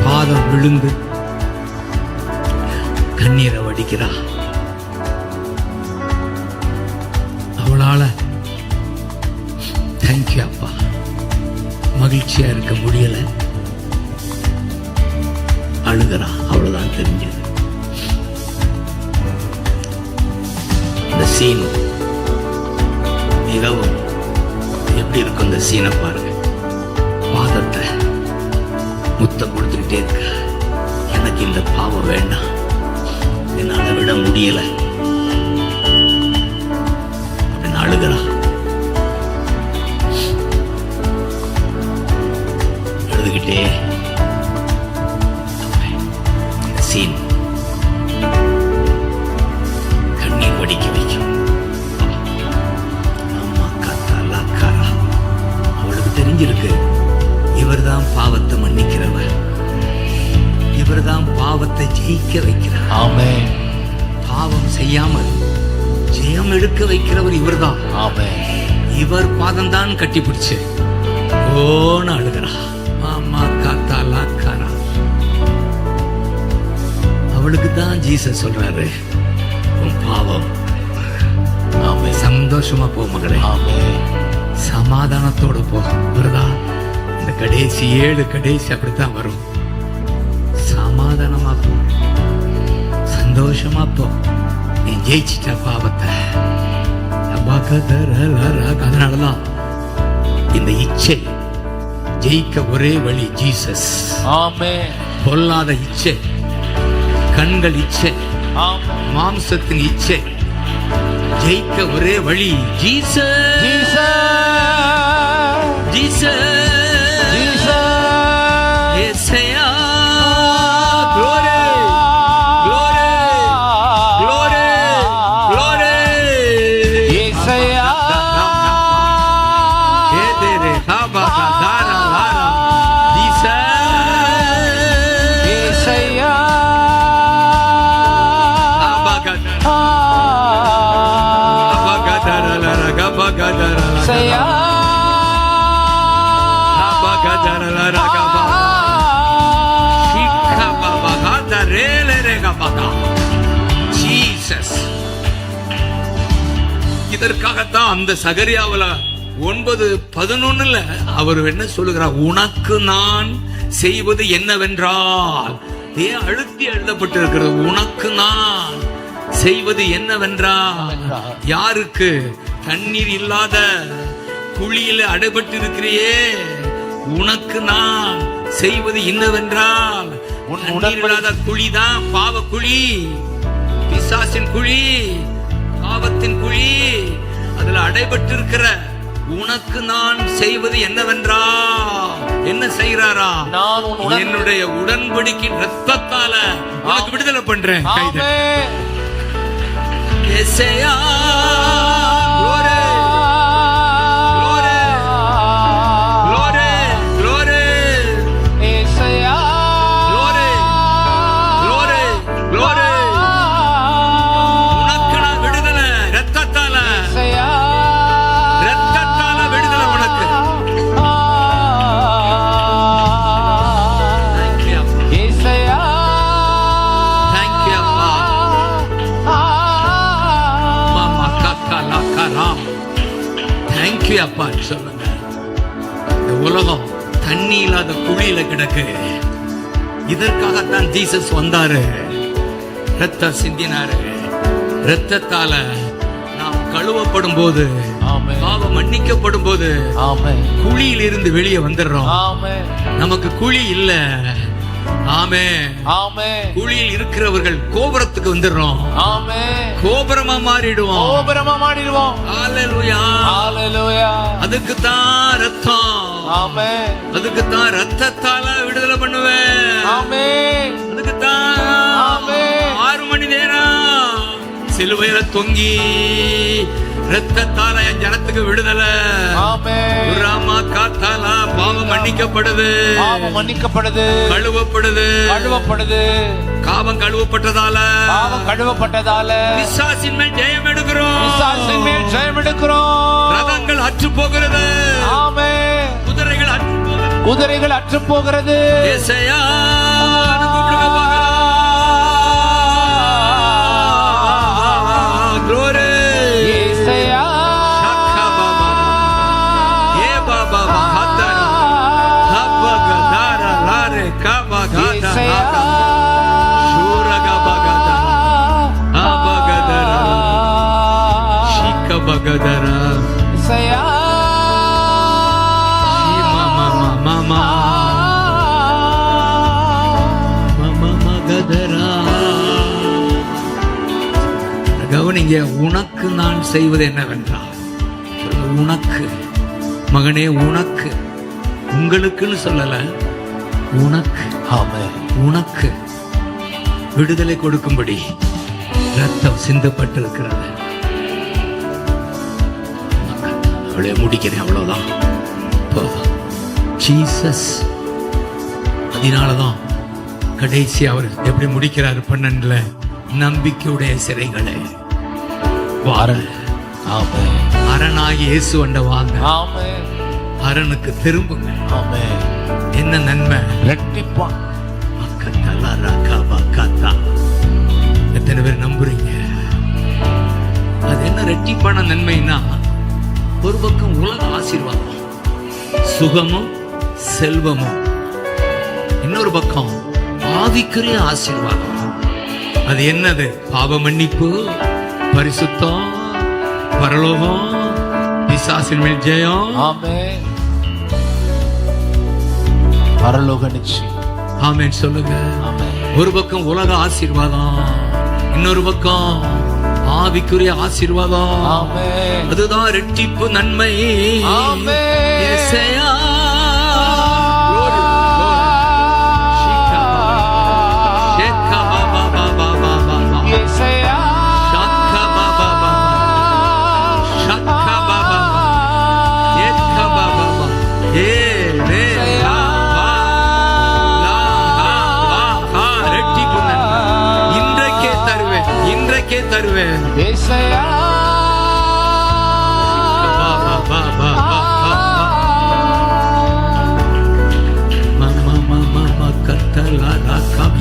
பாதம் விழுந்து கண்ணீரை வடிக்கிறா. அவளால தேங்க்யூ அப்பா, மகிழ்ச்சியா இருக்க முடியல, அழுகிறா. அவ்வளவுதான் தெரிஞ்சது. இந்த சீன் மிகவும் எப்படி இருக்கும்? இந்த சீனை பாருங்க. பாதத்தை முத்தம் கொடுத்துக்கிட்டே இருக்க, எனக்கு இந்த பாவம் வேண்டாம், என்னால விட முடியல அப்படின்னு அழுகிறா. அழுதுகிட்டே சீன் கண்ணீர் வடிக்க வைக்கும். அவளுக்கு தெரிஞ்சிருக்கு, இவர்தான் பாவத்தை மன்னிக்கிறவர், இவர்தான் பாவத்தை ஜெயிக்க வைக்கிறார். ஆமென். பாவம் செய்யாமல் ஜெயம் எடுக்க வைக்கிறவர் இவர்தான். ஆமென். இவர் பாதம் தான் கட்டி பிடிச்சு ஓன அழுகிறா. மாமா காத்தாலா காரா. அவளுக்கு தான் ஜீசஸ் சொல்றாரு, உன் பாவம். ஆமென். சந்தோஷமா போ மகளே, ஆமென். சமாதானத்தோட போ. வருதா? இந்த கடைசி 7 கடைசி அப்படித்தான் வரும். சமாதானமா போ, சந்தோஷமா போ, நீ ஜெயிச்சிட்ட பாவத்தை. அதனாலதான் இந்த இச்சை ஜெயிக்க ஒரே வழி ஜீசஸ். ஆமென். பொல்லாத இச்சை, கண்கள் இச்சை, ஆமென். மாம்சத்தின் இச்சை ஜெயிக்க ஒரே வழி ஜீசஸ். ஜீசஸ் ஏசையா. glory glory glory glory ஏசையா. ஏதேரே ஹாபாகா தாரா லாரா ஜீசஸ் ஏசையா. ஹாபாகா ஹாபாகா தாரா லாரா ஹாபாகா தாரா ஏசையா. ஹாபாகா தாரா லாரா ஹாபாகா ஷிகா பாபாகா தாரேலே ரே ஹாபாகா ஜீசஸ். இதற்காகத்தான் அந்த சகரியாவுல 9:11 அவர் என்ன சொல்லுகிறார்? உனக்கு நான் செய்வது என்னவென்றால், ஏன் அழுத்தி எழுதப்பட்டிருக்கிறது? உனக்கு நான் செய்வது என்னவென்றால், யாருக்கு? தண்ணீர் இல்லாத குழியில அடைபட்டு இருக்கிறியே, உனக்கு நான் செய்வது என்னவென்றால் உன் தண்ணீர் இல்லாத குழிதான் பாவ குழி, பிசாசின் குழி, பாவத்தின் குழி. அதுல அடைபட்டு இருக்கிற உனக்கு நான் செய்வது என்னவென்றா, என்ன செய்யறாரா, என்னுடைய உடன்படிக்கையின் ரத்தத்தால உனக்கு விடுதலை பண்றேன். எசையா அப்பா சொல்லுங்க. இந்த உலகம் தண்ணி இல்லாத குழியில கிடக்கு. இதற்காகத்தான் ஜீசஸ் வந்தாரு, ரத்தம் சிந்தினாரு. ரத்தத்தால நாம் கழுவப்படும் போது, பாவம் மன்னிக்கப்படும் போது குழியில் இருந்து வெளியே வந்துடுறோம். நமக்கு குழி இல்ல. ஆமே ஆமே. குழியில் இருக்கிறவர்கள் கோபுரத்துக்கு வந்துடுறோம். ஆமே. கோபுரமா மாறிடுவோம். கோபுரமா மாறிடுவோம். ஹalleluya ஹalleluya. அதுக்கு தான் ரத்தம். ஆமே. அதுக்கு தான் ரத்தத்தால விடுதலை பண்ணுவேன். ஆமே. அதுக்கு தான் ஆமே 6 மணி நேரம் சிலுவையில தொங்கி ரத்தத்தால என் ஜனத்துக்கு விடுதலை. ஆமென். ராமா காத்தாலா பாவம் மன்னிக்கப்படுது. பாவம் மன்னிக்கப்படுது. கழுவப்படுது. கழுவப்படுது. பாவம் கழுவப்பட்டதால, பாவம் கழுவப்பட்டதால பிசாசின் மேல் ஜெயம் எடுக்கிறோம். பிசாசின் மேல் ஜெயம் எடுக்கிறோம். ரதங்கள் அற்று போகிறது. ஆமென். குதிரைகள் அற்று போகிறது. குதிரைகள் அற்று போகிறது. இயேசையா அனுபவிக்க போகிறோம். glory இயேசையா ஷக்கா பாபா ஏ பாபா ஹத்தரா ஹபகதாரா லாரே கபகதா ஷூரகா பகதா ஹபகதரா ஷிகபகதரா இயேசையா மாமா மாமா மாமா மகதரா. கவனிங்க, உனக்கு நான் செய்வது என்னவென்றால், உனக்கு மகனே, உனக்கு, உங்களுக்குன்னு சொல்லல, உனக்கு, உனக்கு விடுதலை கொடுக்கும்படி ரத்தம் சிந்தப்பட்டிருக்கிறது. அவளே முடிக்கிறேன், அவ்வளவுதான். ஜீசஸ் அதனாலதான் கடைசி அவர் எப்படி முடிக்கிறார் 12 நம்பிக்கையுடைய சிறைகளே வாரல். ஆமென். அரணாகி இயேசு வந்த வாங்க. ஆமென். அரணுக்கு திரும்புங்க. ஆமென். என்ன நன்மை? ரெட்டிப்பான். அக்கத்தலா ரகபா கத்தா. எத்தனை பேர் நம்புறீங்க? அது என்ன ரெட்டிப்பான நன்மைனா, ஒரு பக்கம் உலக ஆசீர்வாதம், சுகமும் செல்வமும், இன்னொரு பக்கம் ஆவிக்குரிய ஆசீர்வாதம். அது என்னது? பாவ மன்னிப்பு, பரிசுத்தம், பரலோகம், பிசாசின் மேல் ஜெயம். ஆமென். பரலோக நிச்சயம். ஆமென் சொல்லுங்க. ஆமென். ஒரு பக்கம் உலக ஆசீர்வாதம், இன்னொரு பக்கம் ஆவிக்குரிய ஆசீர்வாதம். ஆமென். அதுதான் இரட்டிப்பு நன்மை. ஆமென். இயேசையா தருவேன்.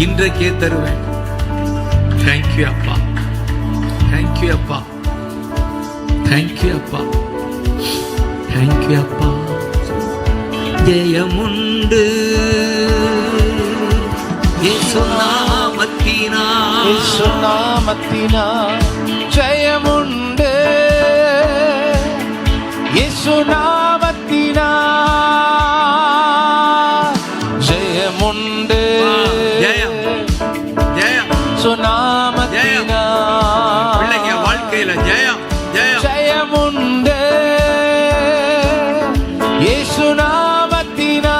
இன்றைக்கே தருவேன். தேங்க்யூ அப்பா, தேங்க்யூ அப்பா, தேங்க்யூ அப்பா, தேங்க்யூ அப்பா. ஜெயமுண்டு இயேசு நாமத்தினா, இயேசு நாமத்தினா ஜெயமுண்டு, இயேசு நாமத்தினா ஜெயமுண்டு. ஜெயம் இயேசு நாமத்தினால் பிள்ளைங்க வாழ்க்கையில ஜெயம் ஜெயம் ஜெயமுண்டு. இயேசு நாமத்தினால்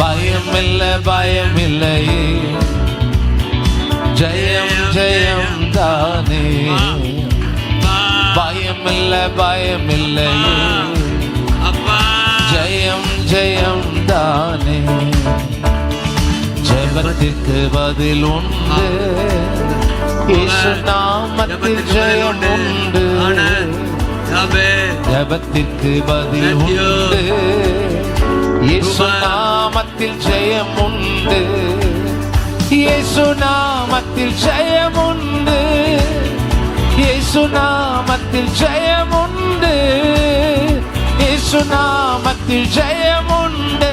பயமில்லை பயமில்லையே, ஜெயம் ஜெயம் தானே. பயமில்லை பயமில்லையே, அப்பா ஜெயம் ஜெயம் தானே. ஜெபத்திற்கு பதில் உண்டு, இயேசு நாமத்தில் ஜெயம் உண்டு. ஜெபத்திற்கு பதில் உண்டு, இயேசு நாமத்தில் ஜெயம் உண்டு. இயேசு நாமத்தில் ஜெயம் உண்டு, இயேசு நாமத்தில் ஜெயம் உண்டு. இயேசு நாமத்தில் ஜெயம் உண்டு,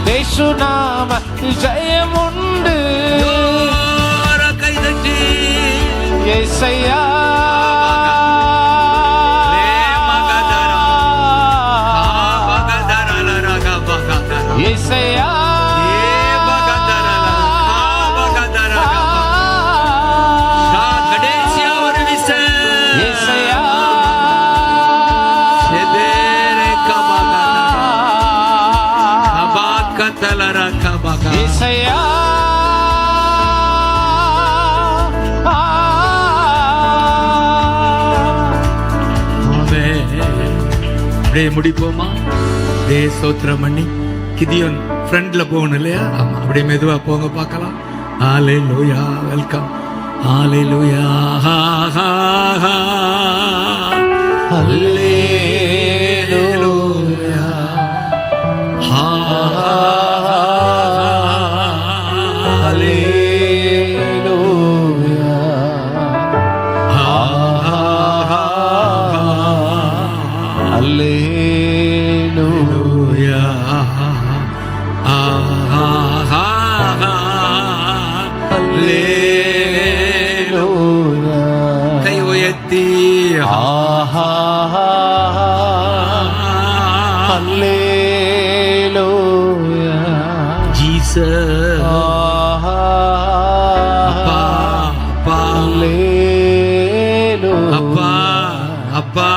இயேசு நாமத்தில் ஜெயம் உண்டு. கைதட்டி இயேசையா இயேசையா இயேசையா அப்படியே முடிப்போமா? அப்படியே சோத்திரம் பண்ணி கிதியோன் ஃப்ரண்ட்ல போகணும் இல்லையா? ஆமா, அப்படியே மெதுவா போங்க பார்க்கலாம். ஹalleluya, வெல்கம். ஹalleluya, ஹalleluya, கை உயர்த்தி ஜீசஸ் அப்பா அப்பா அப்பா